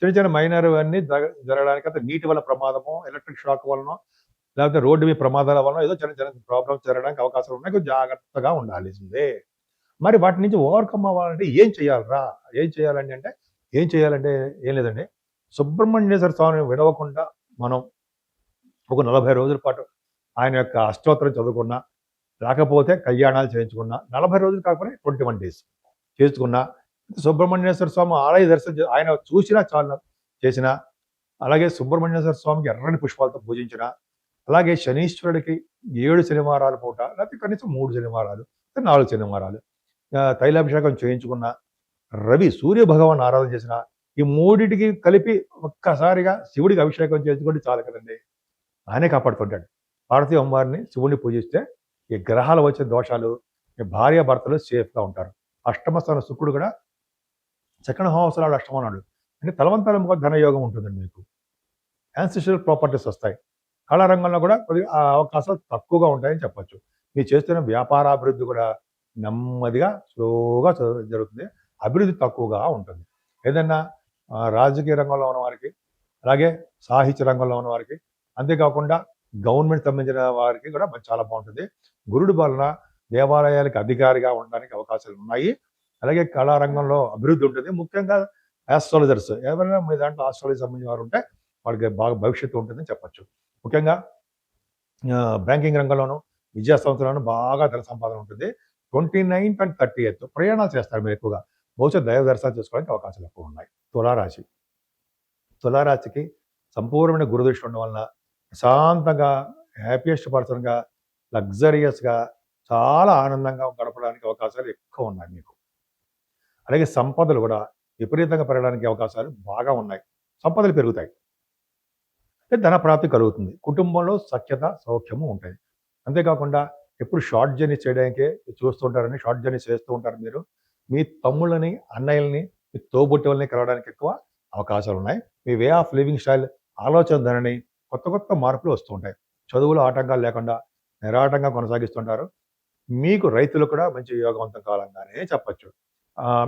చిన్న చిన్న మైనర్ అన్నీ జరగడానికి, అంటే నీటి వల్ల ప్రమాదము, ఎలక్ట్రిక్ షాక్ వలన, లేకపోతే రోడ్డు మీద ప్రమాదాల వలన ఏదో చిన్న చిన్న ప్రాబ్లమ్స్ జరగడానికి అవకాశాలు ఉన్నాయి. కొంచెం జాగ్రత్తగా ఉండాల్సిందే. మరి వాటి నుంచి ఓవర్‌కమ్ అవ్వాలంటే ఏం చేయాలిరా? ఏం చేయాలంటే ఏం లేదండి. సుబ్రహ్మణ్యేశ్వర స్వామిని విడవకుండా మనం ఒక 40 రోజుల పాటు ఆయన యొక్క అష్టోత్తరం చదువుకున్నా, లేకపోతే కళ్యాణాలు చేయించుకున్నా, 40 రోజులు కాకపోతే 21 డేస్ చేసుకున్నా, సుబ్రహ్మణ్యేశ్వర స్వామి ఆలయ దర్శనం ఆయన చూసినా చాలు చేసినా, అలాగే సుబ్రహ్మణ్యేశ్వర స్వామికి ఎర్రని పుష్పాలతో పూజించిన, అలాగే శనీశ్వరుడికి 7 శనివారాల పూట, లేకపోతే కనీసం 3 శనివారాలు, 4 శనివారాలు తైలాభిషేకం చేయించుకున్న, సూర్య భగవాన్ ఆరాధన చేసిన, ఈ మూడిటికి కలిపి ఒక్కసారిగా శివుడికి అభిషేకం చేసుకుంటే చాలు కదండి. ఆయనే కాపాడుతుంటాడు. పార్వతీ అమ్మవారిని, శివుడిని పూజిస్తే ఈ గ్రహాలు వచ్చే దోషాలు, ఈ భార్యాభర్తలు సేఫ్గా ఉంటారు. అష్టమ స్థానం శుక్రుడు కూడా సెకండ్ హౌస్ నాడు అష్టమం నాడు, అంటే తలవంతల ధనయోగం ఉంటుందండి మీకు. యాన్సిస్ట్రల్ ప్రాపర్టీస్ వస్తాయి. కళారంగంలో కూడా కొద్దిగా ఆ అవకాశాలు తక్కువగా ఉంటాయని చెప్పొచ్చు. మీరు చేస్తున్న వ్యాపారాభివృద్ధి కూడా నెమ్మదిగా స్లోగా జరుగుతుంది. అభివృద్ధి తక్కువగా ఉంటుంది. ఏదన్నా రాజకీయ రంగంలో ఉన్న వారికి, అలాగే సాహిత్య రంగంలో ఉన్న వారికి, అంతేకాకుండా గవర్నమెంట్ సంబంధించిన వారికి కూడా చాలా బాగుంటుంది. గురుడు వలన దేవాలయాలకు అధికారిగా ఉండడానికి అవకాశాలు ఉన్నాయి. అలాగే కళారంగంలో అభివృద్ధి ఉంటుంది. ముఖ్యంగా ఆస్ట్రాలజర్స్ ఎవరైనా మీ దాంట్లో ఆస్ట్రాలజీ సంబంధించిన వారు ఉంటే వాళ్ళకి బాగా భవిష్యత్తు ఉంటుందని చెప్పచ్చు. ముఖ్యంగా బ్యాంకింగ్ రంగంలోనూ, విద్యా సంస్థలోనూ బాగా ధన సంపాదన ఉంటుంది. 29th and 30th ప్రయాణాలు చేస్తారు మీరు ఎక్కువగా. బహుశా దైవ దర్శనం చేసుకోవడానికి అవకాశాలు ఎక్కువ ఉన్నాయి. తులారాశి. తులారాశికి సంపూర్ణమైన గురుదృష్టి ఉండడం వలన ప్రశాంతంగా, హ్యాపీయెస్ట్ పర్సన్‌గా, లగ్జరియస్‌గా, చాలా ఆనందంగా గడపడానికి అవకాశాలు ఎక్కువ ఉన్నాయి మీకు. అలాగే సంపదలు కూడా విపరీతంగా పెరగడానికి అవకాశాలు బాగా ఉన్నాయి. సంపదలు పెరుగుతాయి. ధన ప్రాప్తి కలుగుతుంది. కుటుంబంలో సఖ్యత, సౌఖ్యము ఉంటాయి. అంతేకాకుండా ఎప్పుడు షార్ట్ జర్నీ చేయడానికే చూస్తుంటారని, షార్ట్ జర్నీ చేస్తూ ఉంటారు మీరు. మీ తమ్ముళ్ళని, అన్నయ్యలని, మీ తోబుట్టువులని కలవడానికి ఎక్కువ అవకాశాలు ఉన్నాయి. మీ వే ఆఫ్ లివింగ్ స్టైల్, ఆలోచన ధోరణి, కొత్త కొత్త మార్పులు వస్తూ ఉంటాయి. చదువులో ఆటంకాలు లేకుండా నిరాటంగా కొనసాగిస్తుంటారు. మీకు రైతులు కూడా మంచి యోగవంతం కాలంగానే చెప్పచ్చు.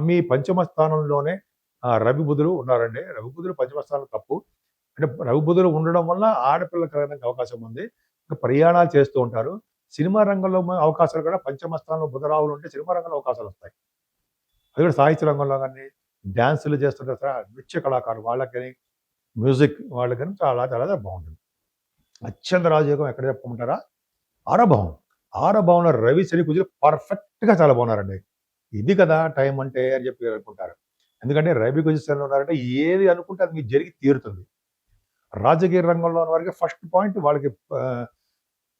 మీ పంచమ స్థానంలోనే రవి బుధులు ఉన్నారండి. రవి బుధులు పంచమ స్థానం తప్పు. అంటే రవి బుధులు ఉండడం వల్ల ఆడపిల్లలు కలగడానికి అవకాశం ఉంది. ఇంకా ప్రయాణాలు చేస్తూ ఉంటారు. సినిమా రంగంలో అవకాశాలు కూడా పంచమ స్థానంలో బుధరాహులు ఉంటే సినిమా రంగంలో అవకాశాలొస్తాయి. అది కూడా సాహిత్య రంగంలో గాని, డాన్సులు చేస్తుంటారు కదా! నృత్య కళాకారులు వాళ్ళకి గాని, మ్యూజిక్ వాళ్ళకి గాని చాలా చాలా బావుంటుంది. అత్యంత రాజయోగం ఎక్కడ చెప్పుకుంటారా? ఆరో భావం. ఆరో భావంలో రవి, శని, కుజులు పర్ఫెక్ట్‌గా చాలా బాగున్నారండి. ఇది కదా టైం అంటే అని చెప్పి అనుకుంటారు. ఎందుకంటే రవి, కుజ, శనులు ఉన్నారంటే ఏది అనుకుంటే అది మీకు జరిగి తీరుతుంది. రాజకీయ రంగంలో ఉన్న వారికి ఫస్ట్ పాయింట్ వాళ్ళకి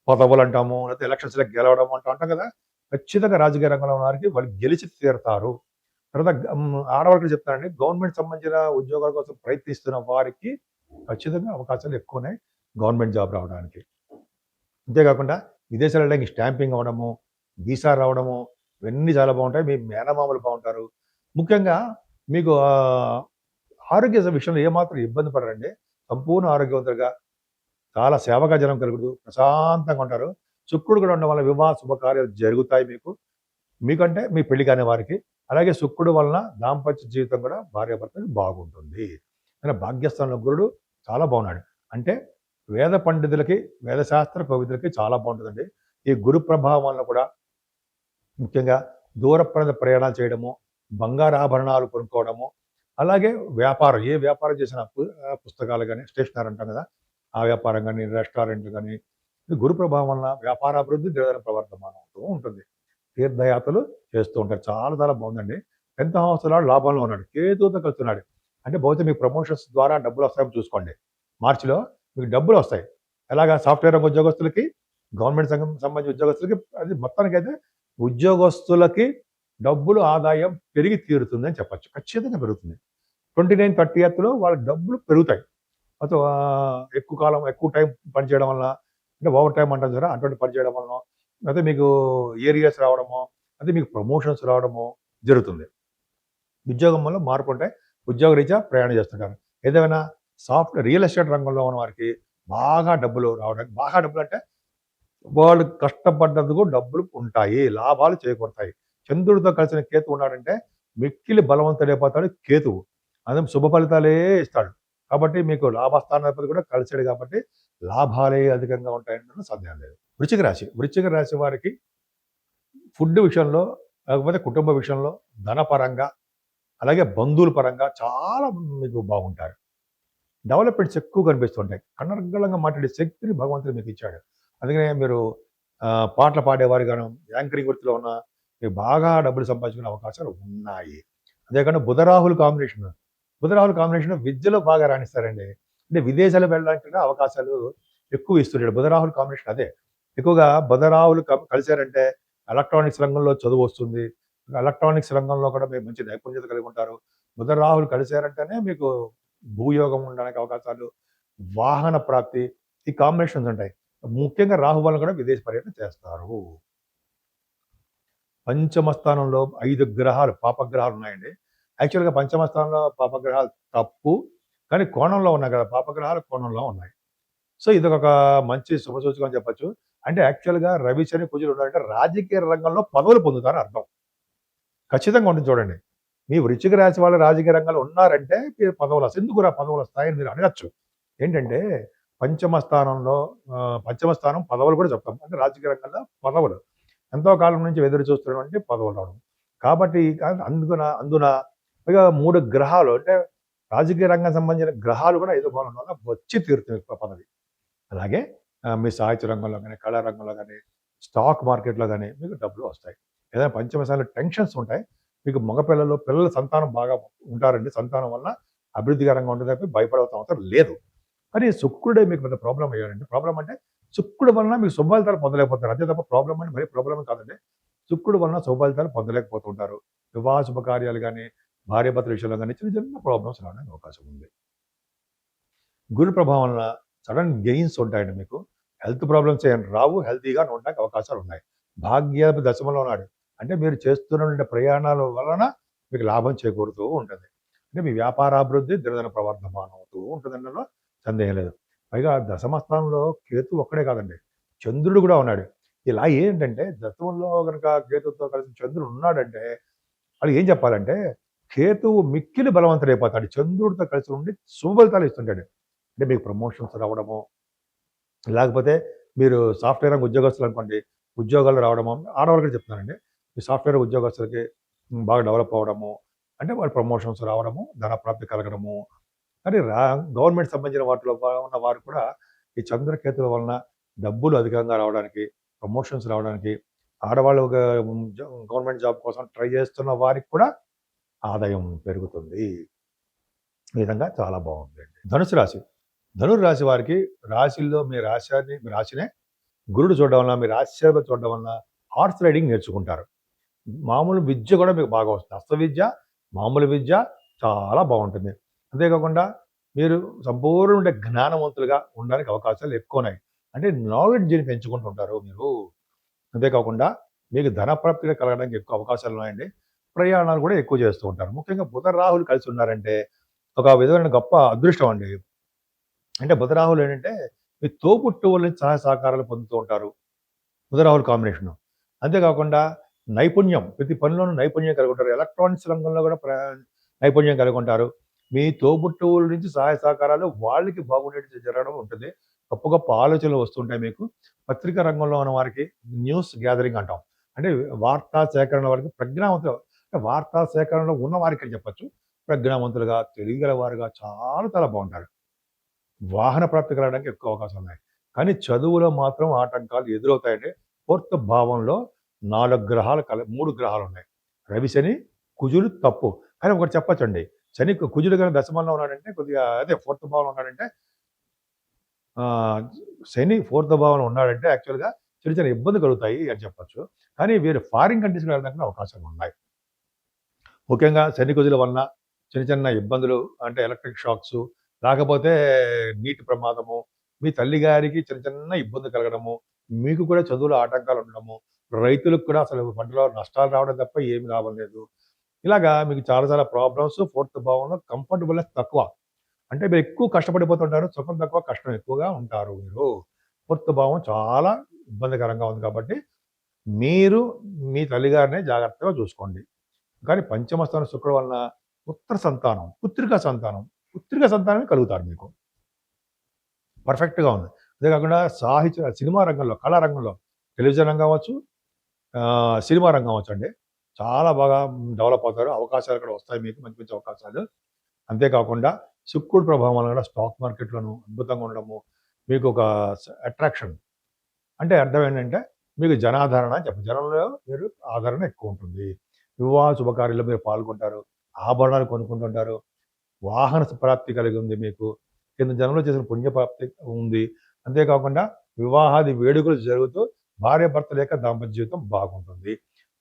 పదవులంటాము, లేకపోతే ఎలక్షన్స్‌లో గెలవడం అంటాం కదా! ఖచ్చితంగా రాజకీయ రంగంలో ఉన్న వారికి వాళ్ళు గెలిచి తీరుతారు. తర్వాత ఆడవాళ్ళకి చెప్తానండి గవర్నమెంట్ సంబంధించిన ఉద్యోగాల కోసం ప్రయత్నిస్తున్న వారికి ఖచ్చితంగా అవకాశాలు ఎక్కువున్నాయి గవర్నమెంట్ జాబ్ రావడానికి. అంతేకాకుండా విదేశాలు వెళ్ళడానికి స్టాంపింగ్ అవ్వడము, వీసా రావడము ఇవన్నీ చాలా బావుంటాయి. మీ మేనమామలు బావుంటారు. ముఖ్యంగా మీకు ఆరోగ్య విషయంలో ఏమాత్రం ఇబ్బంది పడరండి. సంపూర్ణ ఆరోగ్యవంతులుగా చాలా సేవగా జనం కలుగుతూ ప్రశాంతంగా ఉంటారు. శుక్రుడు కూడా ఉండడం వల్ల వివాహ శుభకార్యాలు జరుగుతాయి మీకు. మీకంటే మీ పెళ్లి కాని వారికి. అలాగే శుక్రుడు వలన దాంపత్య జీవితం కూడా భార్యాభర్తలకు బాగుంటుంది. భాగ్యస్థానంలో గురుడు చాలా బాగున్నాడు. అంటే వేద పండితులకి, వేదశాస్త్ర కోవిదులకి చాలా బాగుంటుందండి. ఈ గురు ప్రభావం వలన కూడా ముఖ్యంగా దూర ప్రాంత ప్రయాణాలు చేయడము, బంగారు ఆభరణాలు కొనుక్కోవడము, అలాగే వ్యాపారం ఏ వ్యాపారం చేసినా పుస్తకాలు కానీ స్టేషనరీ అంటాం కదా! ఆ వ్యాపారం కానీ, రెస్టారెంట్లు కానీ గురు ప్రభావం వలన వ్యాపారాభివృద్ధి, దినదిన ప్రవర్ధమానం అవుతూ ఉంటుంది. తీర్థయాత్రలు చేస్తూ ఉంటారు. చాలా చాలా బాగుందండి. 10th హౌస్‌లో లాభంలో ఉన్నాడు. కేతువుతో కలుస్తున్నాడు. అంటే బహుశా మీకు ప్రమోషన్స్ ద్వారా డబ్బులు వస్తాయని చూసుకోండి. మార్చిలో మీకు డబ్బులు వస్తాయి. ఎలాగా సాఫ్ట్‌వేర్ రంగ ఉద్యోగస్తులకి, గవర్నమెంట్ సంబంధించిన ఉద్యోగస్తులకి అది మొత్తానికైతే ఉద్యోగస్తులకి డబ్బులు ఆదాయం పెరిగి తీరుతుందని చెప్పొచ్చు. ఖచ్చితంగా పెరుగుతుంది. 29, 30థ్‌లో వాళ్ళ డబ్బులు పెరుగుతాయి. ఎక్కువ కాలం, ఎక్కువ టైం పనిచేయడం వల్ల అంటే ఓవర్ టైమ్ అంటాం చూసారా? అటువంటి పని చేయడం వలనో, లేకపోతే మీకు ఏరియాస్ రావడమో, అయితే మీకు ప్రమోషన్స్ రావడమో జరుగుతుంది. ఉద్యోగం వల్ల మార్పు ఉంటాయి. ఉద్యోగరీత్యా ప్రయాణం చేస్తుంటారు. ఏదేమైనా రియల్ ఎస్టేట్ రంగంలో ఉన్న వారికి బాగా డబ్బులు రావడానికి బాగా డబ్బులంటే వాళ్ళు కష్టపడ్డందుకు డబ్బులు ఉంటాయి. లాభాలు చేకూరుతాయి. చంద్రుడితో కలిసిన కేతువు ఉన్నాడంటే మిక్కిలి బలవంతుడైపోతాడు కేతువు. అదే శుభ ఫలితాలే ఇస్తాడు. కాబట్టి మీకు లాభస్థానాధిపతి కూడా కలిసాడు కాబట్టి లాభాలే అధికంగా ఉంటాయనడంలో సందేహం లేదు. వృశ్చిక రాశి. వృశ్చిక రాశి వారికి ఫుడ్ విషయంలో, లేకపోతే కుటుంబ విషయంలో, ధనపరంగా, అలాగే బంధువుల పరంగా చాలా మీకు బాగుంటారు. డెవలప్‌మెంట్స్ ఎక్కువ కనిపిస్తుంటాయి. కన్నర్గళంగా మాట్లాడే శక్తిని భగవంతుడు మీకు ఇచ్చాడు. అందుకనే మీరు పాటలు పాడేవారు గాను, యాంకరింగ్ వృత్తిలో ఉన్న మీకు బాగా డబ్బులు సంపాదించుకునే అవకాశాలు ఉన్నాయి. అంతేకాకుండా బుధరాహుల కాంబినేషన్ విద్యలో బాగా రాణిస్తారండి. అంటే విదేశాలకు వెళ్ళడానికి కూడా అవకాశాలు ఎక్కువ ఇస్తున్నాడు. బుధరాహుల కాంబినేషన్ అదే. ఎక్కువగా బుధరాహులు కలిసారంటే ఎలక్ట్రానిక్స్ రంగంలో చదువు వస్తుంది. ఎలక్ట్రానిక్స్ రంగంలో కూడా మీరు మంచి నైపుణ్యత కలిగి ఉంటారు. బుధరాహులు కలిసారంటేనే మీకు భూయోగం ఉండడానికి అవకాశాలు, వాహన ప్రాప్తి ఈ కాంబినేషన్స్ ఉంటాయి. ముఖ్యంగా రాహు వలన కూడా విదేశ పర్యటన చేస్తారు. పంచమ స్థానంలో 5 గ్రహాలు పాపగ్రహాలు ఉన్నాయండి. యాక్చువల్‌గా పంచమ స్థానంలో పాపగ్రహాలు తప్పు. కానీ కోణంలో ఉన్నాయి కదా! పాపగ్రహాలు కోణంలో ఉన్నాయి. సో, ఇదొక మంచి శుభసూచకం అని చెప్పొచ్చు. అంటే యాక్చువల్‌గా రవి, శని, కుజులు ఉన్నారంటే రాజకీయ రంగంలో పదవులు పొందుతారని అర్థం. ఖచ్చితంగా ఉంటుంది చూడండి. మీ వృశ్చిక రాశి వాళ్ళు రాజకీయ రంగంలో ఉన్నారంటే మీరు ఎందుకురా పదవులొస్తాయని మీరు అడగొచ్చు. ఏంటంటే పంచమ స్థానంలో పంచమ స్థానం పదవులు కూడా చెప్తాం. అంటే రాజకీయ రంగంలో పదవులు. ఎంతో కాలం నుంచి ఎదురు చూస్తున్నటువంటి పదవులు రావడం. కాబట్టి అందున పైగా 3 గ్రహాలు అంటే రాజకీయ రంగం సంబంధించిన గ్రహాలు కూడా ఐదో భావంలో వల్ల వచ్చి తీరుతుంది పదవి. అలాగే మీ సాహిత్య రంగంలో గాని, కళా రంగంలో గాని, స్టాక్ మార్కెట్‌లో గాని మీకు డబ్బులు వస్తాయి. ఏదైనా పంచమ స్థానంలో టెన్షన్స్ ఉంటాయి. మీకు పిల్లల సంతానం బాగా ఉంటారండి. సంతానం వల్ల అభివృద్ధికరంగా ఉంటుంది తప్పి భయపడాల్సిన అవసరం లేదు. కానీ శుక్రుడే మీకు పెద్ద ప్రాబ్లమ్ అయ్యాడండి. ప్రాబ్లమ్ అంటే శుక్రుడు వలన మీకు శుభ ఫలితాలు పొందలేకపోతారు. అంతే తప్ప ప్రాబ్లమ్ అంటే మరీ ప్రాబ్లమ్ కాదండి. శుక్రుడు వలన శుభ ఫలితాలు పొందలేకపోతుంటారు. వివాహ శుభకార్యాలు గాని, భార్యాభర్తల విషయంలో గాని చిన్న చిన్న ప్రాబ్లమ్స్ రావడానికి అవకాశం ఉంది. గురు ప్రభావం వలన సడన్ గెయిన్స్ ఉంటాయండి మీకు. హెల్త్ ప్రాబ్లమ్స్ ఏం రావు. హెల్తీగానే ఉండడానికి అవకాశాలు ఉన్నాయి. భాగ్యాధిపతి దశమంలో ఉన్నాడు. అంటే మీరు చేస్తున్న ప్రయాణాల వలన మీకు లాభం చేకూరుతూ ఉంటుంది. అంటే మీ వ్యాపారాభివృద్ధి దినదిన ప్రవర్ధమానం అవుతూ ఉంటుందనడంలో సందేహం లేదు. పైగా దశమ స్థానంలో కేతువు ఒక్కడే కాదండి. చంద్రుడు కూడా ఉన్నాడు. ఇలా ఏంటంటే దశమంలో గనక కేతువుతో కలిసి చంద్రుడు ఉన్నాడంటే వాళ్ళు ఏం చెప్పాలంటే కేతువు మిక్కిలి బలవంతుడైపోతాడు. చంద్రుడితో కలిసి ఉండి శుభ ఫలితాలు ఇస్తుంటాడు. అంటే మీకు ప్రమోషన్స్ రావడము, లేకపోతే మీరు సాఫ్ట్‌వేర్ రంగ ఉద్యోగస్తులు అనుకోండి, ఉద్యోగాలు రావడము, ఆడవాళ్ళకి చెప్తున్నానండి. ఈ సాఫ్ట్‌వేర్ ఉద్యోగస్తులకి బాగా డెవలప్ అవ్వడము, అంటే వాళ్ళ ప్రమోషన్స్ రావడము, ధనప్రాప్తి కలగడము. కానీ గవర్నమెంట్ సంబంధించిన వాటిలో ఉన్న వారు కూడా ఈ చంద్రకేతుల వలన డబ్బులు అధికంగా రావడానికి, ప్రమోషన్స్ రావడానికి, ఆడవాళ్ళు గవర్నమెంట్ జాబ్ కోసం ట్రై చేస్తున్న వారికి కూడా ఆదాయం పెరుగుతుంది. ఈ విధంగా చాలా బాగుందండి. ధనుసు రాశి. ధనుర్రాశి వారికి రాశిల్లో మీ రాశినే గురుడు చూడడం వలన, మీ రాశ్యాలు చూడడం వలన హార్స్ రైడింగ్ నేర్చుకుంటారు. మామూలు విద్య కూడా మీకు బాగా వస్తుంది. హస్త విద్య, మామూలు విద్య చాలా బాగుంటుంది. అంతేకాకుండా మీరు సంపూర్ణ జ్ఞానవంతులుగా ఉండడానికి అవకాశాలు ఎక్కువున్నాయి. అంటే నాలెడ్జ్‌ని పెంచుకుంటుంటారు మీరు. అంతేకాకుండా మీకు ధనప్రాప్తిగా కలగడానికి ఎక్కువ అవకాశాలున్నాయండి. ప్రయాణాలు కూడా ఎక్కువ చేస్తూ ఉంటారు. ముఖ్యంగా బుధ, రాహులు కలిసి ఉన్నారంటే ఒక విధమైన గొప్ప అదృష్టం అండి. అంటే బుధ, రాహులు ఏంటంటే మీ తోబుట్టువుల నుంచి సహాయ సహకారాలు పొందుతూ ఉంటారు. బుధ, రాహుల కాంబినేషను. అంతేకాకుండా నైపుణ్యం, ప్రతి పనిలోనూ నైపుణ్యం కలిగి ఉంటారు. ఎలక్ట్రానిక్స్ రంగంలో కూడా నైపుణ్యం కలిగి ఉంటారు. మీ తోబుట్టువుల నుంచి సహాయ సహకారాలు వాళ్ళకి బాగుండేట్టు జరగడం ఉంటుంది. గొప్ప గొప్ప ఆలోచనలు వస్తుంటాయి మీకు. పత్రికా రంగంలో ఉన్న వారికి న్యూస్ గ్యాదరింగ్ అంటాం. అంటే వార్తా సేకరణ వారికి ప్రజ్ఞావంతులు, అంటే వార్తా సేకరణలో ఉన్న వారికి చెప్పొచ్చు. ప్రజ్ఞావంతులుగా, తెలివిగల వారుగా చాలా చాలా బాగుంటారు. వాహన ప్రాప్తి కలగడానికి ఎక్కువ అవకాశం ఉన్నాయి. కానీ చదువులో మాత్రం ఆటంకాలు ఎదురవుతాయండి. ఫోర్త్ భావంలో 4 గ్రహాలు 3 గ్రహాలున్నాయి. రవి, శని, కుజుడు తప్పు. కానీ ఒకటి చెప్పొచ్చండి. కుజుడు గాని దశమంలో ఉన్నాడంటే కొద్దిగా అదే ఫోర్త్ భావంలో ఉన్నాడంటే శని ఫోర్త్ భావంలో ఉన్నాడంటే యాక్చువల్‌గా చిన్న చిన్న ఇబ్బంది కలుగుతాయి అని చెప్పొచ్చు. కానీ వీరు ఫారిన్ కంట్రీస్‌కి వెళ్ళడానికి అవకాశాలు ఉన్నాయి. ముఖ్యంగా శని, కుజుల వలన చిన్న చిన్న ఇబ్బందులు, అంటే ఎలక్ట్రిక్ షాక్సు, లేకపోతే నీటి ప్రమాదము, మీ తల్లిగారికి చిన్న చిన్న ఇబ్బంది కలగడము, మీకు కూడా చదువులో ఆటంకాలు ఉండడము, రైతులకు కూడా అసలు పంటలో నష్టాలు రావడం తప్ప ఏమి లాభం లేదు. ఇలాగా మీకు చాలా చాలా ప్రాబ్లమ్స్ ఫోర్త్ భావంలో కంఫర్టబుల్‌నెస్ తక్కువ. అంటే మీరు ఎక్కువ కష్టపడిపోతుంటారు. సుఖం తక్కువ, కష్టం ఎక్కువగా ఉంటారు మీరు. ఫోర్త్ భావం చాలా ఇబ్బందికరంగా ఉంది కాబట్టి, మీరు మీ తల్లిగారిని జాగ్రత్తగా చూసుకోండి. కానీ పంచమ స్థానం శుక్రుడు వలన పుత్ర సంతానం, పుత్రిక సంతానమే కలుగుతారు మీకు. పర్ఫెక్ట్‌గా ఉంది. అదే కాకుండా సినిమా రంగంలో, కళా రంగంలో, టెలివిజన్ రంగం అవ్వచ్చు, సినిమా రంగం అవ్వచ్చండి. చాలా బాగా డెవలప్ అవుతారు. అవకాశాలు కూడా వస్తాయి మీకు, మంచి మంచి అవకాశాలు. అంతేకాకుండా శుక్రుడి ప్రభావం వలన కూడా స్టాక్ మార్కెట్‌లోను అద్భుతంగా ఉండడము, మీకు ఒక అట్రాక్షన్. అంటే అర్థం ఏంటంటే, మీకు జనాదరణ అని చెప్పండి. జనంలో మీరు ఆదరణ ఎక్కువ ఉంటుంది. వివాహ శుభకార్యాల్లో మీరు పాల్గొంటారు. ఆభరణాలు కొనుక్కుంటుంటారు. వాహన ప్రాప్తి కలిగి ఉంది మీకు. కింద జన్మలో చేసిన పుణ్యప్రాప్తి ఉంది. అంతేకాకుండా వివాహాది వేడుకలు జరుగుతూ భార్యాభర్తల యొక్క దాంపత్య జీవితం బాగుంటుంది.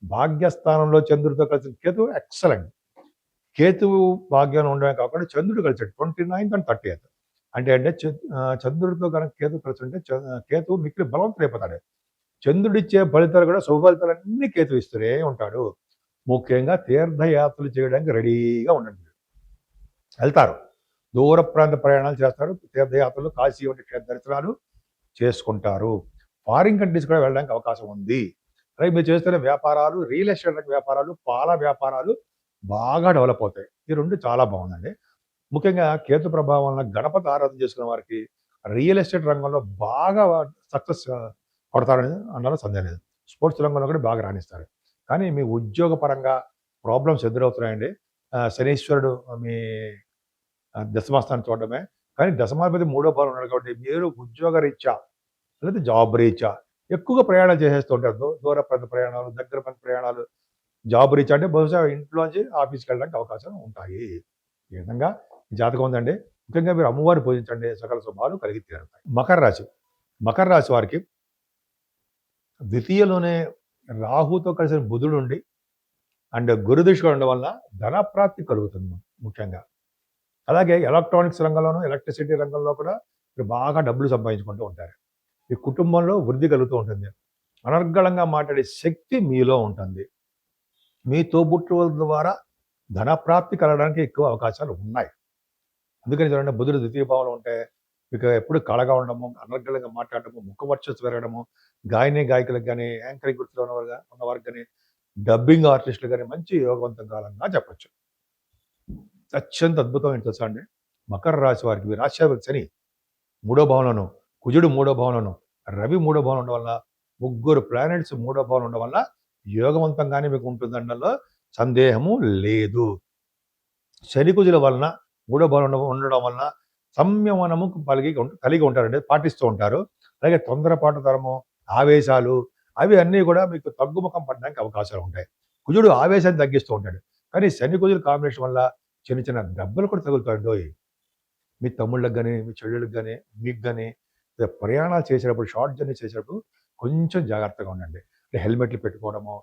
భాగ్యస్థానంలో చంద్రుడితో కలిసిన కేతువు ఎక్సలెంట్. కేతువు భాగ్యంలో ఉండడమే కాకుండా చంద్రుడు కలిసాడు 29th and 30th. అంటే చంద్రుడితో కనుక కేతు కలిసి ఉంటే కేతువు మిక్కిలి బలవంతుడైపోతాడు. చంద్రుడిచ్చే ఫలితాలు కూడా శుభ ఫలితాలన్నీ కేతువు ఇస్తూనే ఉంటాడు. ముఖ్యంగా తీర్థయాత్రలు చేయడానికి రెడీగా ఉండండి. వెళ్తారు. దూర ప్రాంత ప్రయాణాలు చేస్తారు. తీర్థయాత్రలు, కాశీ వంటి క్షేత్ర దర్శనాలు చేసుకుంటారు. ఫారిన్ కంట్రీస్ కూడా వెళ్ళడానికి అవకాశం ఉంది. అలాగే మీరు చేస్తున్న వ్యాపారాలు, రియల్ ఎస్టేట్ రంగ వ్యాపారాలు, పాల వ్యాపారాలు బాగా డెవలప్ అవుతాయి. ఈ 2 చాలా బాగుందండి. ముఖ్యంగా కేతు ప్రభావం వలన గణపతి ఆరాధన చేసుకున్న వారికి రియల్ ఎస్టేట్ రంగంలో బాగా సక్సెస్ కొడతారని అనడంలో సందేహం లేదు. స్పోర్ట్స్ రంగంలో కూడా బాగా రాణిస్తారు. కానీ మీ ఉద్యోగపరంగా ప్రాబ్లమ్స్ ఎదురవుతున్నాయండి. శనీశ్వరుడు మీ దశమస్థానం చూడడమే. కానీ దశమాధిపతి 3వ భావంలో ఉన్నాడు కాబట్టి మీరు ఉద్యోగరీత్యా లేదా జాబ్ రీత్యా ఎక్కువగా ప్రయాణాలు చేసేస్తూ ఉంటారు. దూర ప్రాంత ప్రయాణాలు, దగ్గర ప్రాంత ప్రయాణాలు, జాబ్ రీత్యా అంటే బహుశా ఇంట్లోంచి ఆఫీస్‌కి వెళ్ళడానికి అవకాశాలు ఉంటాయి. ఈ విధంగా జాతకం ఉందండి. ముఖ్యంగా మీరు అమ్మవారిని పూజించండి. సకల శుభాలు కలిగి తీరుతాయి. మకర రాశి వారికి ద్వితీయలోనే రాహుతో కలిసిన బుధుడుండి అండ్ గురుదృష్టిలో ఉండడం వల్ల ధనప్రాప్తి కలుగుతుంది ముఖ్యంగా. అలాగే ఎలక్ట్రానిక్స్ రంగంలోను, ఎలక్ట్రిసిటీ రంగంలో కూడా మీరు బాగా డబ్బులు సంపాదించుకుంటూ ఉంటారు. మీ కుటుంబంలో వృద్ధి కలుగుతూ ఉంటుంది. అనర్గళంగా మాట్లాడే శక్తి మీలో ఉంటుంది. మీ తోబుట్టువుల ద్వారా ధనప్రాప్తి కలగడానికి ఎక్కువ అవకాశాలు ఉన్నాయి. అందుకని చూడండి, బుధుడు ద్వితీయ భావంలో ఉంటే మీకు ఎప్పుడు కళగా ఉండడము, అనర్గళంగా మాట్లాడటము, ముఖ వర్చస్సు పెరగడము, గాయకులకు కానీ, యాంకరింగ్ వృత్తిలో ఉన్నవారికి కానీ, డబ్బింగ్ ఆర్టిస్టులు కానీ మంచి యోగవంతం కాలంగా చెప్పొచ్చు. అత్యంత అద్భుతం ఏంటి తెలుసా అండి? మకర రాశి వారికి, రాశ్యాధిపతి శని మూడో భావంలోను, కుజుడు మూడో భావంలోను, రవి మూడో భావంలో ఉండడం వల్ల, ముగ్గురు ప్లానెట్స్ మూడో భావంలో ఉండడం వల్ల యోగవంతంగానే మీకు ఉంటుందనడంలో సందేహము లేదు. శని కుజుల వలన మూడో భావంలో ఉండడం వలన సంయమనము కలిగి ఉంటారండి, పాటిస్తూ ఉంటారు. అలాగే తొందరపాటుతనము, ఆవేశాలు అవి అన్నీ కూడా మీకు తగ్గుముఖం పడడానికి అవకాశాలు ఉంటాయి. కుజుడు ఆవేశాన్ని తగ్గిస్తూ ఉంటాడు. కానీ శని కుజుల కాంబినేషన్ వల్ల చిన్న చిన్న దెబ్బలు కూడా తగులుతాయండోయ్. మీ తమ్ముళ్ళకి గాని, మీ చెల్లెళ్ళకి గాని, మీకు గాని ప్రయాణాలు చేసేటప్పుడు, షార్ట్ జర్నీ చేసేటప్పుడు కొంచెం జాగ్రత్తగా ఉండండి. అంటే హెల్మెట్లు పెట్టుకోవడము,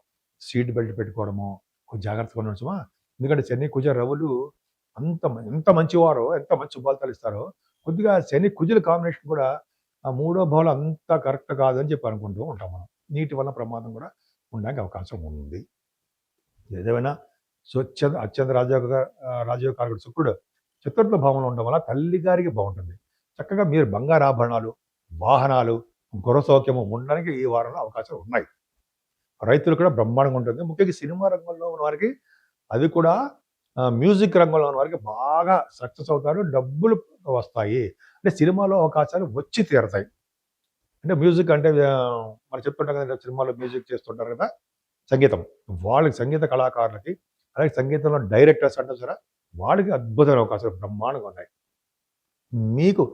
సీట్ బెల్ట్ పెట్టుకోవడము, కొంచెం జాగ్రత్తగా ఉండడం సుమా. ఎందుకంటే శని, కుజ, రవులు ఎంత మంచివారో, ఎంత మంచి ఫలితాలు ఇస్తారో, కొద్దిగా శని, కుజుల కాంబినేషన్ కూడా ఆ మూడో భావం అంత కరెక్ట్ కాదని చెప్పి అనుకుంటూ ఉంటాం మనం. నీటి వల్ల ప్రమాదం కూడా ఉండడానికి అవకాశం ఉంది. ఏదేమైనా అత్యంత రాజయోగకారకుడు శుక్రుడు చతుర్థ భావంలో ఉండడం వల్ల తల్లి గారికి బాగుంటుంది. చక్కగా మీరు బంగారు ఆభరణాలు, వాహనాలు, గృహ సౌఖ్యము ఉండడానికి ఈ వారంలో అవకాశాలు ఉన్నాయి. రైతులు కూడా బ్రహ్మాండంగా ఉంటుంది. ముఖ్యంగా సినిమా రంగంలో ఉన్న వారికి, అది కూడా మ్యూజిక్ రంగంలో ఉన్న వారికి బాగా సక్సెస్ అవుతారు, డబ్బులు వస్తాయి. అంటే సినిమాలో అవకాశాలు వచ్చి తీరతాయి. అంటే మ్యూజిక్ అంటే మనం చెప్తుంటాం కదా, సినిమాలో మ్యూజిక్ చేస్తుంటారు కదా, సంగీతం. వాళ్ళకి సంగీత కళాకారులకి, అలాగే సంగీతంలో డైరెక్టర్స్ అంటారు సరే, వాళ్ళకి అద్భుతమైన అవకాశాలు బ్రహ్మాండంగా ఉన్నాయి. మీకు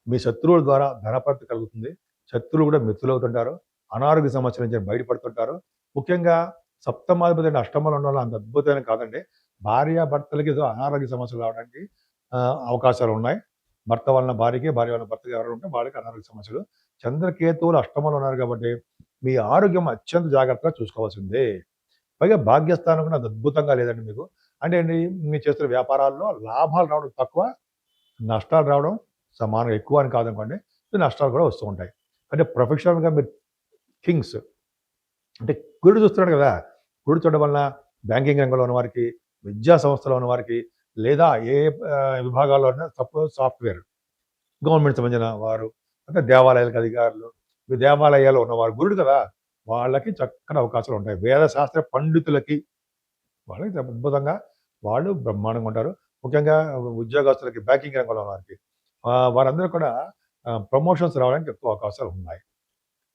మీ శత్రువుల ద్వారా ధనప్రాప్తి కలుగుతుంది. శత్రువులు కూడా మిత్రులవుతుంటారు. అనారోగ్య సమస్యల నుంచి బయటపడుతుంటారు. ముఖ్యంగా సప్తమాధిపతి అంటే అష్టమంలో ఉండడం అంత అద్భుతమైన కాదండి. భార్యాభర్తలకి ఏదో అనారోగ్య సమస్యలు రావడానికి అవకాశాలు ఉన్నాయి. భర్త వలన భార్యకి, భార్య వలన భర్తకి ఎవరు ఉంటే వాళ్ళకి అనారోగ్య సమస్యలు. చంద్రకేతువులు అష్టమంలో ఉన్నారు కాబట్టి మీ ఆరోగ్యం అత్యంత జాగ్రత్తగా చూసుకోవాల్సిందే. పైగా భాగ్యస్థానం కూడా అంత అద్భుతంగా లేదండి మీకు. అంటే ఏంటి, మీరు చేస్తున్న వ్యాపారాల్లో లాభాలు రావడం తక్కువ, నష్టాలు రావడం సమానంగా ఎక్కువ అని కాదనుకోండి. నష్టాలు కూడా వస్తూ ఉంటాయి. అంటే ప్రొఫెషనల్గా మీరు కింగ్స్ అంటే గురుడు చూస్తున్నాడు కదా, గురుడు చూడడం వలన బ్యాంకింగ్ రంగంలో ఉన్న వారికి, విద్యా సంస్థలో ఉన్న వారికి, లేదా ఏ విభాగాల్లో ఉన్న సాఫ్ట్వేర్, గవర్నమెంట్ సంబంధించిన వారు, అంటే దేవాలయాలకు అధికారులు, ఈ దేవాలయాల్లో ఉన్నవారు, గురుడు కదా, వాళ్ళకి చక్కని అవకాశాలు ఉంటాయి. వేదశాస్త్ర పండితులకి వాళ్ళకి అద్భుతంగా వాళ్ళు బ్రహ్మాండంగా ఉంటారు. ముఖ్యంగా ఉద్యోగస్తులకి, బ్యాంకింగ్ రంగంలో వారికి, వారందరూ కూడా ప్రమోషన్స్ రావడానికి ఎక్కువ అవకాశాలు ఉన్నాయి.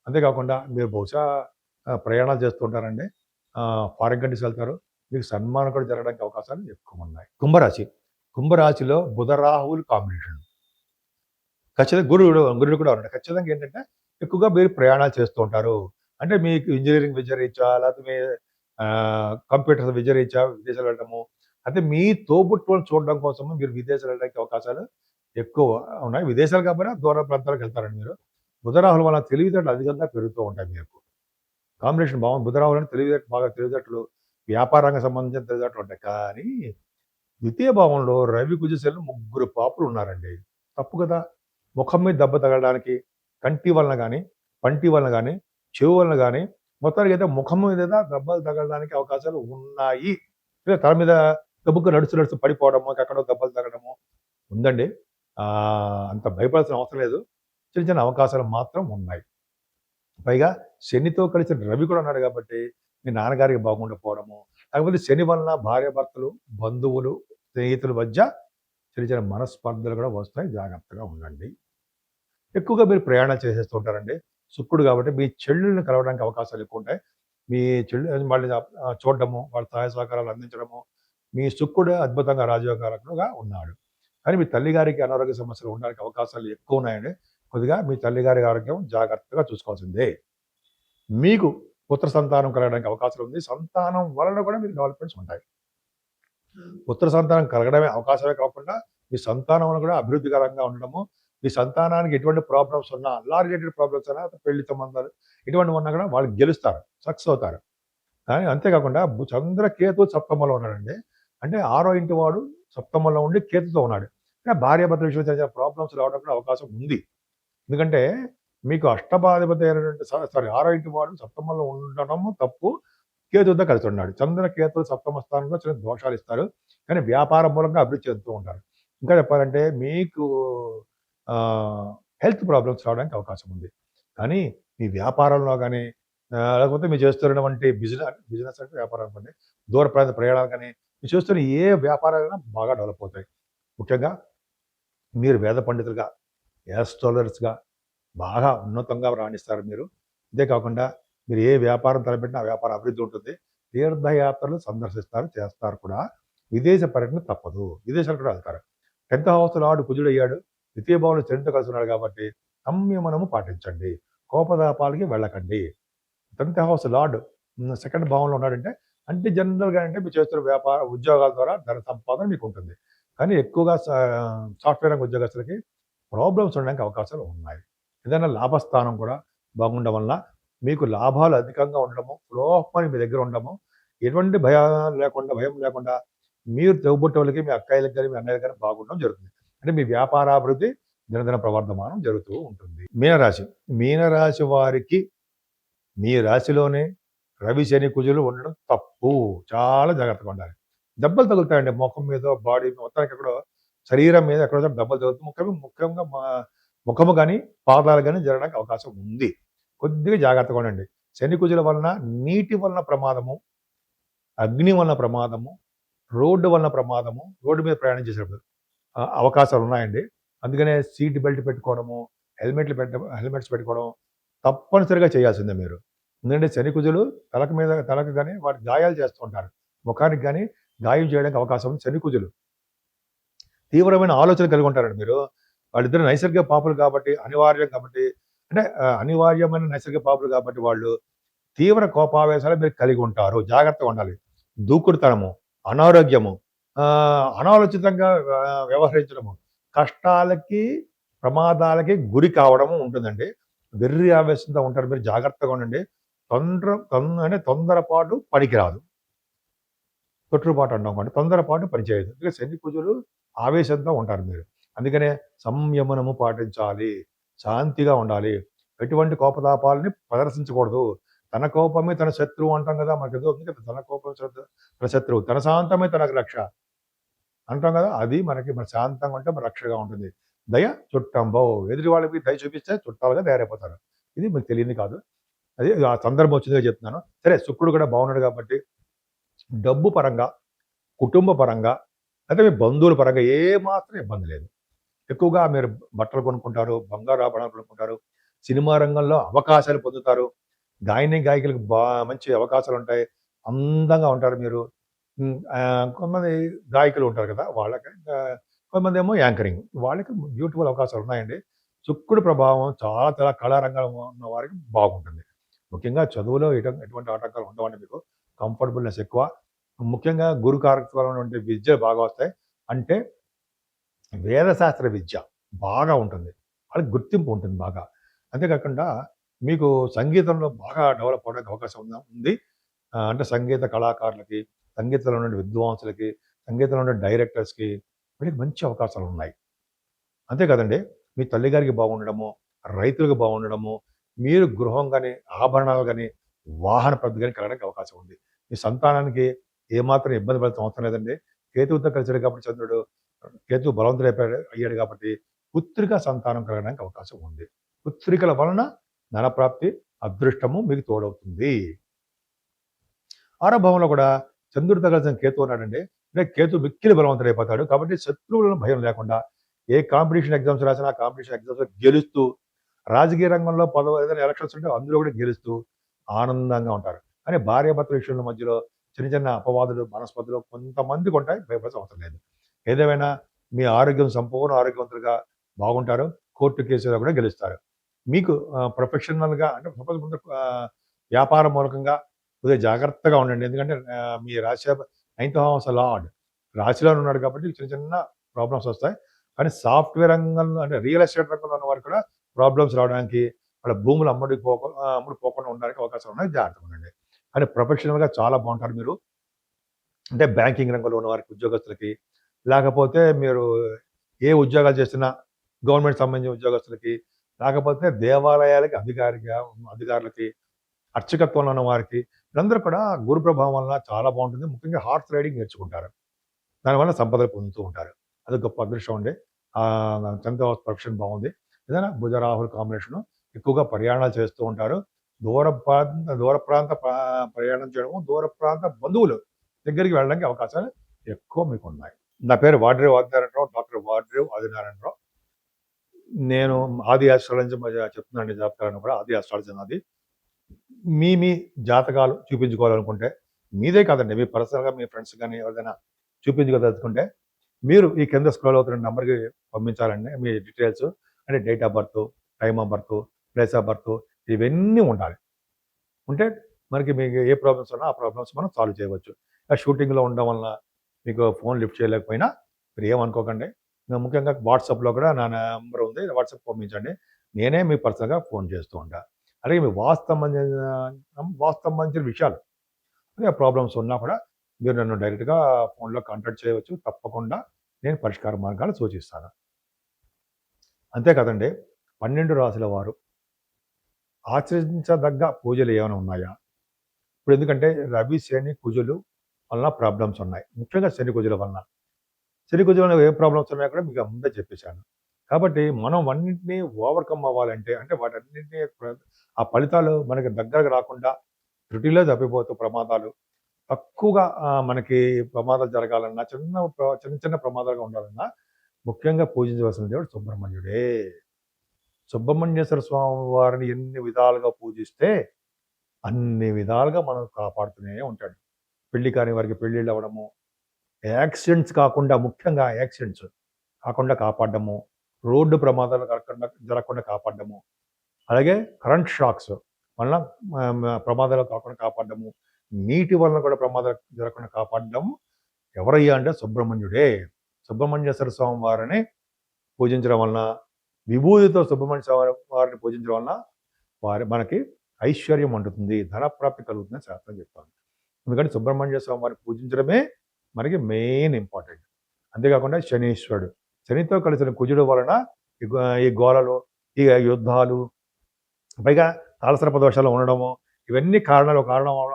అంతేకాకుండా మీరు బహుశా ప్రయాణాలు చేస్తూ ఉంటారండి, ఫారిన్ కంట్రీస్ వెళ్తారు, మీకు సన్మానం కూడా జరగడానికి అవకాశాలు ఎక్కువ ఉన్నాయి. కుంభరాశిలో బుధ రాహువులు కాంబినేషన్ ఖచ్చితంగా, గురుడు కూడా ఉన్నాడు. ఖచ్చితంగా ఏంటంటే ఎక్కువగా మీరు ప్రయాణాలు చేస్తూ ఉంటారు. అంటే మీకు ఇంజనీరింగ్ విద్య రీత్యా, లేకపోతే మీ కంప్యూటర్ విద్య రీత్యా విదేశాలు వెళ్ళడము, అంటే మీ తోబుట్టువులను చూడడం కోసము మీరు విదేశాలు వెళ్ళడానికి అవకాశాలు ఎక్కువ ఉన్నాయి. విదేశాలు కాకపోయినా దూర ప్రాంతాలకు వెళ్తారండి మీరు. బుధరాహుల వల్ల తెలివితేటలు అధికంగా పెరుగుతూ ఉంటాయి మీకు. కాంబినేషన్ బాగుంది. బుధరాహులని తెలివితేటలు, వ్యాపార రంగం సంబంధించిన తెలివితేటలు ఉంటాయి. కానీ ద్వితీయ భావంలో రవి, కుజ, శనులు ముగ్గురు పాపులు ఉన్నారండి. తప్పు కదా. ముఖం మీద దెబ్బ తగలడానికి, కంటి వలన కానీ, పంటి వలన కానీ, చెవు వలన కానీ, మొత్తానికి అయితే ముఖం మీద దెబ్బలు తగలడానికి అవకాశాలు ఉన్నాయి. తల మీద దెబ్బకు నడుస్తూ పడిపోవడము, ఎక్కడో దెబ్బలు తగలడము ఉందండి. అంత భయపడాల్సిన అవసరం లేదు. చిన్న చిన్న అవకాశాలు మాత్రం ఉన్నాయి. పైగా శనితో కలిసిన రవి కూడా ఉన్నాడు కాబట్టి మీ నాన్నగారికి బాగుండకపోవడము, లేకపోతే శని వలన భార్యాభర్తలు, బంధువులు, స్నేహితుల మధ్య చిన్న చిన్న మనస్పర్ధలు కూడా వస్తాయి. జాగ్రత్తగా ఉండండి. ఎక్కువగా మీరు ప్రయాణాలు చేసేస్తూ ఉంటారండి. శుక్రుడు కాబట్టి మీ చెల్లెళ్ళని కలవడానికి అవకాశాలు ఎక్కువ ఉంటాయి. మీ చెల్లి వాళ్ళని చూడడము, వాళ్ళ సహాయ సహకారాలు అందించడము. మీ శుక్రుడు అద్భుతంగా రాజయోగకారకుడుగా ఉన్నాడు. కానీ మీ తల్లిగారికి అనారోగ్య సమస్యలు ఉండడానికి అవకాశాలు ఎక్కువ ఉన్నాయండి. కొద్దిగా మీ తల్లిగారి ఆరోగ్యం జాగ్రత్తగా చూసుకోవాల్సిందే. మీకు పుత్ర సంతానం కలగడానికి అవకాశాలు ఉంది. సంతానం వలన కూడా మీకు డెవలప్మెంట్స్ ఉంటాయి. పుత్ర సంతానం కలగడమే అవకాశమే కాకుండా మీ సంతానం వలన కూడా అభివృద్ధికరంగా ఉండడము, మీ సంతానానికి ఎటువంటి ప్రాబ్లమ్స్ ఉన్నా, లా రిలేటెడ్ ప్రాబ్లమ్స్ అయినా, పెళ్లి సంబంధాలు ఇటువంటి ఉన్నా కూడా వాళ్ళు గెలుస్తారు, సక్సెస్ అవుతారు. కానీ అంతేకాకుండా చంద్రకేతు సప్తమంలో ఉన్నాడండి. అంటే 6వ ఇంటి వాడు సప్తమంలో ఉండి కేతుతో ఉన్నాడు. భార్యాభర్తల విషయంలో చిన్న ప్రాబ్లమ్స్ రావడం కూడా అవకాశం ఉంది. ఎందుకంటే మీకు అష్టమాధిపతి అయినటువంటి 6వ ఇంటి వాడు సప్తమంలో ఉండడము తప్పు, కేతుతో కలిసి ఉన్నాడు. చంద్రకేతులు సప్తమ స్థానంలో చిన్న దోషాలు ఇస్తారు. కానీ వ్యాపార మూలంగా అభివృద్ధి చెందుతూ ఉంటారు. ఇంకా చెప్పాలంటే మీకు హెల్త్ ప్రాబ్లమ్స్ రావడానికి అవకాశం ఉంది. కానీ మీ వ్యాపారంలో కానీ, లేకపోతే మీరు చేస్తున్నటువంటి బిజినెస్ అంటే వ్యాపారం అనుకోండి, దూర ప్రాంత ప్రయాణాలు కానీ, మీరు చేస్తున్న ఏ వ్యాపారాలైనా బాగా డెవలప్ అవుతాయి. ముఖ్యంగా మీరు వేద పండితులుగా యాస్ట్రోలర్స్గా బాగా ఉన్నతంగా రాణిస్తారు మీరు. అంతేకాకుండా మీరు ఏ వ్యాపారం తలపెట్టినా ఆ వ్యాపార అభివృద్ధి ఉంటుంది. తీర్థయాత్రలు సందర్శిస్తారు, చేస్తారు కూడా. విదేశ పర్యటన తప్పదు. విదేశాలు కూడా వెళ్తారు. 10th house lord కుజుడయ్యాడు. ద్వితీయ భావంలో శనితో కలిసి ఉన్నాడు కాబట్టి సంయమనము పాటించండి. కోపతాపాలకి వెళ్ళకండి. 10th హౌస్ లార్డ్ సెకండ్ భావంలో ఉన్నాడంటే అంటే జనరల్‌గా అంటే మీరు చేస్తున్న వ్యాపార ఉద్యోగాల ద్వారా ధన సంపాదన మీకుంటుంది. కానీ ఎక్కువగా సాఫ్ట్‌వేర్ రంగ ఉద్యోగస్తులకి ప్రాబ్లమ్స్ ఉండడానికి అవకాశాలు ఉన్నాయి. ఏదైనా లాభస్థానం కూడా బాగుండడం వల్ల మీకు లాభాలు అధికంగా ఉండడము, ఫ్లో ఆఫ్ మనీ మీ దగ్గర ఉండడము, ఎటువంటి భయం లేకుండా మీరు తోబుట్టువులకి, మీ అక్కయ్యలకి గాని, మీ అన్నయ్యలకి గాని బాగుండడం జరుగుతుంది. అంటే మీ వ్యాపారాభివృద్ధి దినదిన ప్రవర్ధమానం జరుగుతూ ఉంటుంది. మీనరాశి. మీనరాశి వారికి మీ రాశిలోనే రవి, శని, కుజులు ఉండడం తప్పు. చాలా జాగ్రత్తగా ఉండాలి. దెబ్బలు తగులుతాయండి మొఖం మీద, బాడీ మొత్తానికి ఎక్కడో శరీరం మీద ఎక్కడో చోట దెబ్బలు తగులుతాయి. ముఖ్యంగా ముఖము గాని, పాదాలు గాని జరగడానికి అవకాశం ఉంది. కొద్దిగా జాగ్రత్తగా ఉండండి. శని, కుజుల వలన నీటి వలన ప్రమాదము, అగ్ని వలన ప్రమాదము, రోడ్డు వలన ప్రమాదము, రోడ్డు మీద ప్రయాణం చేసేటప్పుడు అవకాశాలు ఉన్నాయండి. అందుకనే సీట్ బెల్ట్ పెట్టుకోవడము, హెల్మెట్స్ పెట్టుకోవడం తప్పనిసరిగా చేయాల్సిందే మీరు. ఎందుకంటే శని, కుజులు తలకు గాని వాటి గాయాలు చేస్తూ ఉంటారు. ముఖానికి గాని గాయం చేయడానికి అవకాశం ఉంది శని, కుజులు. తీవ్రమైన ఆలోచనలు కలిగి ఉంటారండి మీరు. వాళ్ళిద్దరు నైసర్గిక పాపులు కాబట్టి, అనివార్యం కాబట్టి అంటే అనివార్యమైన నైసర్గిక పాపులు కాబట్టి వాళ్ళు తీవ్ర కోపావేశాలు మీరు కలిగి ఉంటారు. జాగ్రత్తగా ఉండాలి. దూకుడుతనము, అనారోగ్యము, అనాలోచితంగా వ్యవహరించడము, కష్టాలకి, ప్రమాదాలకి గురి కావడము ఉంటుందండి. వెర్రి ఆవేశంతో ఉంటారు. మీరు జాగ్రత్తగా ఉండండి. తొందరపాటు పనికిరాదు. తొట్టుపాటు అంటాం కాబట్టి తొందరపాటు పనిచేయదు. ఎందుకంటే శని, కుజులు ఆవేశంతో ఉంటారు మీరు. అందుకనే సంయమనము పాటించాలి. శాంతిగా ఉండాలి. ఎటువంటి కోపతాపాలని ప్రదర్శించకూడదు. తన కోపమే తన శత్రువు అంటాం కదా! మనకేదో ఉంది కదా! తన కోపం తన శత్రువు. తన శాంతమే తనకు రక్ష అంటాం కదా! అది మన శాంతంగా ఉంటే మన రక్షగా ఉంటుంది. దయ చుట్టంబో. ఎదుటి వాళ్ళకి దయ చూపిస్తే చుట్టాలుగా తయారైపోతారు. ఇది మీకు తెలియంది కాదు. అది ఆ సందర్భం వచ్చిందిగా చెప్తున్నాను. సరే శుక్రుడు కూడా బాగున్నాడు కాబట్టి డబ్బు పరంగా, కుటుంబ పరంగా, అయితే మీ బంధువుల పరంగా ఏమాత్రం ఇబ్బంది లేదు. ఎక్కువగా మీరు బట్టలు కొనుక్కుంటారు, బంగారు ఆభరణాలు కొనుక్కుంటారు, సినిమా రంగంలో అవకాశాలు పొందుతారు, గాయకులకు మంచి అవకాశాలుంటాయి, అందంగా ఉంటారు మీరు. కొంతమంది గాయకులు ఉంటారు కదా! వాళ్ళకి కొంతమందేమో యాంకరింగ్. వాళ్ళకి బ్యూటిఫుల్ అవకాశాలు ఉన్నాయండి. శుక్రుడి ప్రభావం చాలా కళారంగంలో ఉన్న వారికి బాగుంటుంది. ముఖ్యంగా చదువులో ఎటువంటి ఆటంకాలు ఉండవండి మీకు. కంఫర్టబుల్‌నెస్ ఎక్కువ. ముఖ్యంగా గురు కారకత్వాలైనటువంటి విద్యలు బాగా వస్తాయి. అంటే వేదశాస్త్ర విద్య బాగా ఉంటుంది. వాళ్ళకి గుర్తింపు ఉంటుంది బాగా. అంతేకాకుండా మీకు సంగీతంలో బాగా డెవలప్ అవ్వడానికి అవకాశం ఉంది. అంటే సంగీత కళాకారులకి, సంగీతంలో ఉండే విద్వాంసులకి, సంగీతంలో ఉండే డైరెక్టర్స్‌కి వీళ్ళకి మంచి అవకాశాలున్నాయి. అంతే కదండీ! మీ తల్లిగారికి బాగుండడము, రైతులకు బాగుండడము, మీరు గృహం గాని, ఆభరణాలు గాని, వాహన ప్రాప్తి గాని కలగడానికి అవకాశం ఉంది. మీ సంతానానికి ఏమాత్రం ఇబ్బంది పడాల్సిన అవసరం లేదండి. కేతువుతో కలిసాడు కాబట్టి చంద్రుడు, కేతువు అయ్యాడు కాబట్టి పుత్రిక సంతానం కలగడానికి అవకాశం ఉంది. పుత్రికల వలన ధనప్రాప్తి, అదృష్టము మీకు తోడవుతుంది. 6వ భావంలో కూడా చంద్రుడితో కలిసిన కేతు ఉన్నాడండి. అంటే కేతు మిక్కిలి బలవంతుడైపోతాడు. కాబట్టి శత్రువులను భయం లేకుండా ఏ కాంపిటీషన్ ఎగ్జామ్స్ రాసినా ఆ కాంపిటీషన్ ఎగ్జామ్స్‌లో గెలుస్తూ, రాజకీయ రంగంలో ఏదైనా ఎలక్షన్స్ ఉంటే అందులో కూడా గెలుస్తూ ఆనందంగా ఉంటారు. కానీ భార్యాభర్తల విషయంలో మధ్యలో చిన్న అపవాదులు, మనస్పర్ధలు కొంతమందికుంటాయి. భయపడాల్సిన అవసరం లేదు. ఏదేమైనా మీ ఆరోగ్యం సంపూర్ణ ఆరోగ్యవంతులుగా బాగుంటారు. కోర్టు కేసులో కూడా గెలుస్తారు. మీకు ప్రొఫెషనల్‌గా అంటే సపోజ్ ముందు వ్యాపార మూలకంగా కొద్దిగా జాగ్రత్తగా ఉండండి. ఎందుకంటే మీ రాశి 9th హౌస్ లార్డ్ రాశిలోనే ఉన్నాడు కాబట్టి చిన్న ప్రాబ్లమ్స్ వస్తాయి. కానీ సాఫ్ట్‌వేర్ రంగంలో అంటే రియల్ ఎస్టేట్ రంగంలో ఉన్న వారికి కూడా ప్రాబ్లమ్స్ రావడానికి, వాళ్ళ భూములు అమ్ముడు పోకుండా ఉండడానికి అవకాశాలు ఉన్నాయి. జాగ్రత్తగా ఉండండి. కానీ ప్రొఫెషనల్‌గా చాలా బాగుంటారు మీరు. అంటే బ్యాంకింగ్ రంగంలో ఉన్న వారికి, ఉద్యోగస్తులకి, లేకపోతే మీరు ఏ ఉద్యోగాలు చేస్తున్నా గవర్నమెంట్ సంబంధించిన ఉద్యోగస్తులకి, లేకపోతే దేవాలయాలకి అధికారులకి, అర్చకత్వంలో ఉన్న వారికి వీళ్ళందరూ కూడా గురు ప్రభావం వలన చాలా బాగుంటుంది. ముఖ్యంగా హార్స్ రైడింగ్ నేర్చుకుంటారు. దానివల్ల సంపదలు పొందుతూ ఉంటారు. అది గొప్ప అదృష్టం అండి. 10th హౌస్ ప్రొఫెషన్ బాగుంది. ఏదైనా బుధ రాహుల్ కాంబినేషను ఎక్కువగా ప్రయాణాలు చేస్తూ ఉంటారు. దూర ప్రాంత ప్రయాణం చేయడము, దూర ప్రాంత బంధువులు దగ్గరికి వెళ్ళడానికి అవకాశాలు ఎక్కువ మీకున్నాయి. నా పేరు వాడ్రేవ్ ఆదినారాయణరావు, డాక్టర్ వాడ్రేవ్ ఆదినారాయణరావు. నేను ఆది ఆస్ట్రాలజీ చెప్తున్నానండి, జాతకాలను కూడా ఆది ఆస్ట్రాలజీ నాది. మీ జాతకాలు చూపించుకోవాలనుకుంటే, మీదే కాదండి, మీ పర్సనల్‌గా మీ ఫ్రెండ్స్ గాని ఎవరిదైనా చూపించుకోదలుచుకుంటే, మీరు ఈ కింద స్క్రోల్ అవుతున్న నంబర్‌కి పంపించాలండి మీ డీటెయిల్స్. అంటే date of birth, time of birth, place of birth ఇవన్నీ ఉండాలి. ఉంటే మనకి మీకు ఏ ప్రాబ్లమ్స్ ఉన్నా ఆ ప్రాబ్లమ్స్ మనం సాల్వ్ చేయవచ్చు. షూటింగ్‌లో ఉండడం వలన మీకు ఫోన్ లిఫ్ట్ చేయలేకపోయినా మీరు ఏమనుకోకండి. ముఖ్యంగా వాట్సాప్‌లో కూడా నా నంబర్ ఉంది. వాట్సాప్ పంపించండి. నేనే మీకు పర్సనల్‌గా ఫోన్ చేస్తూ ఉంటా. అలాగే మీ వాస్తు సంబంధించిన విషయాలు, అదే ప్రాబ్లమ్స్ ఉన్నా కూడా మీరు నన్ను డైరెక్ట్‌గా ఫోన్‌లో కాంటాక్ట్ చేయవచ్చు. తప్పకుండా నేను పరిష్కార మార్గాలు సూచిస్తాను. అంతే కదండీ! 12 రాసుల వారు ఆచరించదగ్గ పూజలు ఏమైనా ఉన్నాయా? ఇప్పుడు ఎందుకంటే రవి, శని, కుజులు వలన ప్రాబ్లమ్స్ ఉన్నాయి. ముఖ్యంగా శని, కుజుల వలన. శని, కుజుల వలన ఏ ప్రాబ్లమ్స్ ఉన్నాయో కూడా మీకు ముందే చెప్పేశాను. కాబట్టి మనం అన్నింటిని ఓవర్‌కమ్ అవ్వాలంటే, అంటే వాటన్నిటిని ఆ ఫలితాలు మనకి దగ్గరకు రాకుండా త్రుటిలో తప్పిపోతూ ప్రమాదాలు తక్కువగా మనకి ప్రమాదాలు జరగాలన్నా, చిన్న చిన్న ప్రమాదాలుగా ఉండాలన్నా ముఖ్యంగా పూజించవలసిన దేవుడు సుబ్రహ్మణ్యుడే. సుబ్రహ్మణ్యేశ్వర స్వామి వారిని ఎన్ని విధాలుగా పూజిస్తే అన్ని విధాలుగా మనం కాపాడుతూనే ఉంటాడు. పెళ్లి కాని వారికి పెళ్ళిళ్ళు అవ్వడము, యాక్సిడెంట్స్ కాకుండా, ముఖ్యంగా యాక్సిడెంట్స్ కాకుండా కాపాడడము, రోడ్డు ప్రమాదాలు జరగకుండా కాపాడడము, అలాగే కరెంట్ షాక్స్ వలన ప్రమాదాలు కాకుండా కాపాడడము, నీటి వలన కూడా ప్రమాదాలు జరగకుండా కాపాడడము ఎవరయ్యా అంటే సుబ్రహ్మణ్యుడే. సుబ్రహ్మణ్యేశ్వర స్వామి వారిని పూజించడం వలన, విభూతితో సుబ్రహ్మణ్య స్వామి వారిని పూజించడం వలన మనకి ఐశ్వర్యం ఉంటుంది, ధనప్రాప్తి కలుగుతుందని శాస్త్రం చెప్తాను. ఎందుకంటే సుబ్రహ్మణ్య స్వామి వారిని పూజించడమే మనకి మెయిన్ ఇంపార్టెంట్. అంతేకాకుండా శనీశ్వరుడు, శనితో కలిసిన కుజుడు వలన ఈ గోలలు, ఈ యుద్ధాలు, పైగా తాళసర్ప దోషాలు ఉండడము, ఇవన్నీ కారణం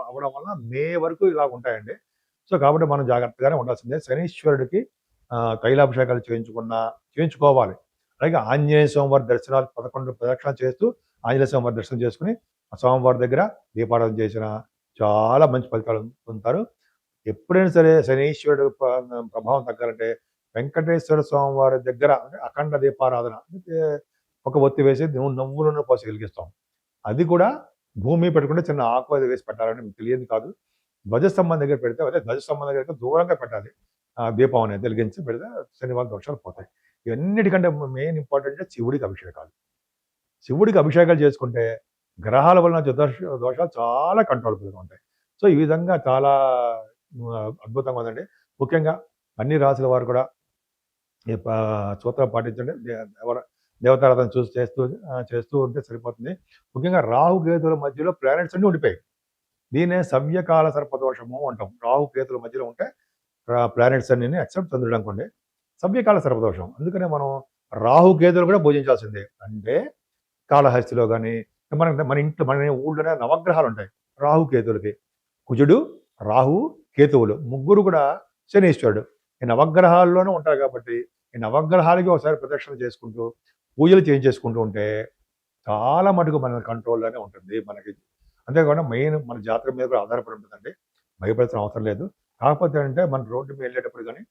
అవ్వడం వలన మే వరకు ఇలా ఉంటాయండి. సో కాబట్టి మనం జాగ్రత్తగానే ఉండాల్సిందే. శనీశ్వరుడికి తైలాభిషేకాలు చేయించుకోవాలి. అలాగే ఆంజనేయ స్వామి వారి దర్శనాలు 11 ప్రదక్షిణాలు చేస్తూ ఆంజనేయ స్వామి వారి దర్శనం చేసుకుని ఆ స్వామివారి దగ్గర దీపారాధన చేసిన చాలా మంచి ఫలితాలు పొందుతారు. ఎప్పుడైనా సరే శనీశ్వరుడు ప్రభావం తగ్గాలంటే వెంకటేశ్వర స్వామి వారి దగ్గర అంటే అఖండ దీపారాధన, అంటే ఒక ఒత్తి వేసి నువ్వుల నూనె పోసి వెలిగిస్తాం. అది కూడా భూమి పెట్టుకుంటే చిన్న ఆకు అది వేసి పెట్టాలని మీకు తెలియదు కాదు. ధ్వజస్తంభం దగ్గర పెడితే, అదే ధ్వజస్తంభం దగ్గర దూరంగా పెట్టాలి. దీపం అనేది వెలిగించి పెడితే శనివారం దోషాలు పోతాయి. ఇవన్నిటికంటే మెయిన్ ఇంపార్టెంట్ శివుడికి అభిషేకాలు. శివుడికి అభిషేకాలు చేసుకుంటే గ్రహాల వలన దోషాలు చాలా కంట్రోల్‌బుల్‌గా ఉంటాయి. సో ఈ విధంగా చాలా అద్భుతంగా ఉందండి. ముఖ్యంగా అన్ని రాసుల వారు కూడా ఈ సూత్రం పాటించండి. దేవతారాధన చేస్తూ ఉంటే సరిపోతుంది. ముఖ్యంగా రాహు, కేతువుల మధ్యలో ప్లానెట్స్ అన్నీ ఉండిపోయాయి. దీన్నే సవ్యకాల సర్పదోషము అంటాం. రాహు, కేతువుల మధ్యలో ఉంటే ప్లానెట్స్ అన్నీ ఎక్సెప్ట్ చంద్రుడు అనుకోండి, సవ్యకాల సర్పదోషం. అందుకనే మనం రాహు, కేతువులు కూడా పూజించాల్సిందే. అంటే కాళహస్తిలో గాని, మన ఇంట్లో మన ఊళ్ళోనే నవగ్రహాలు ఉంటాయి రాహు, కేతువులకి. కుజుడు, రాహు, కేతువులు ముగ్గురు కూడా శనీశ్వరుడు. ఈ నవగ్రహాల్లోనే ఉంటారు కాబట్టి ఈ నవగ్రహాలకి ఒకసారి ప్రదక్షిణ చేసుకుంటూ పూజలు చేయించేసుకుంటూ ఉంటే చాలా మటుకు మన కంట్రోల్లోనే ఉంటుంది మనకి. అంతేకాకుండా మెయిన్ మన జాతకం మీద కూడా ఆధారపడి ఉంటుందండి. భయపడాల్సిన అవసరం లేదు. కాకపోతే అంటే మన రోడ్డు మీద వెళ్ళేటప్పుడు కానీ,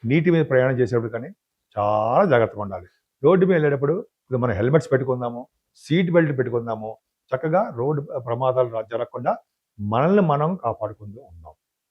నీటి మీద ప్రయాణం చేసేటప్పుడు కానీ చాలా జాగ్రత్తగా ఉండాలి. రోడ్డు మీద వెళ్ళేటప్పుడు మనం హెల్మెట్స్ పెట్టుకుందాము, సీట్ బెల్ట్ పెట్టుకుందాము. చక్కగా రోడ్డు ప్రమాదాలు జరగకుండా మనల్ని మనం కాపాడుకుంటూ ఉందాం.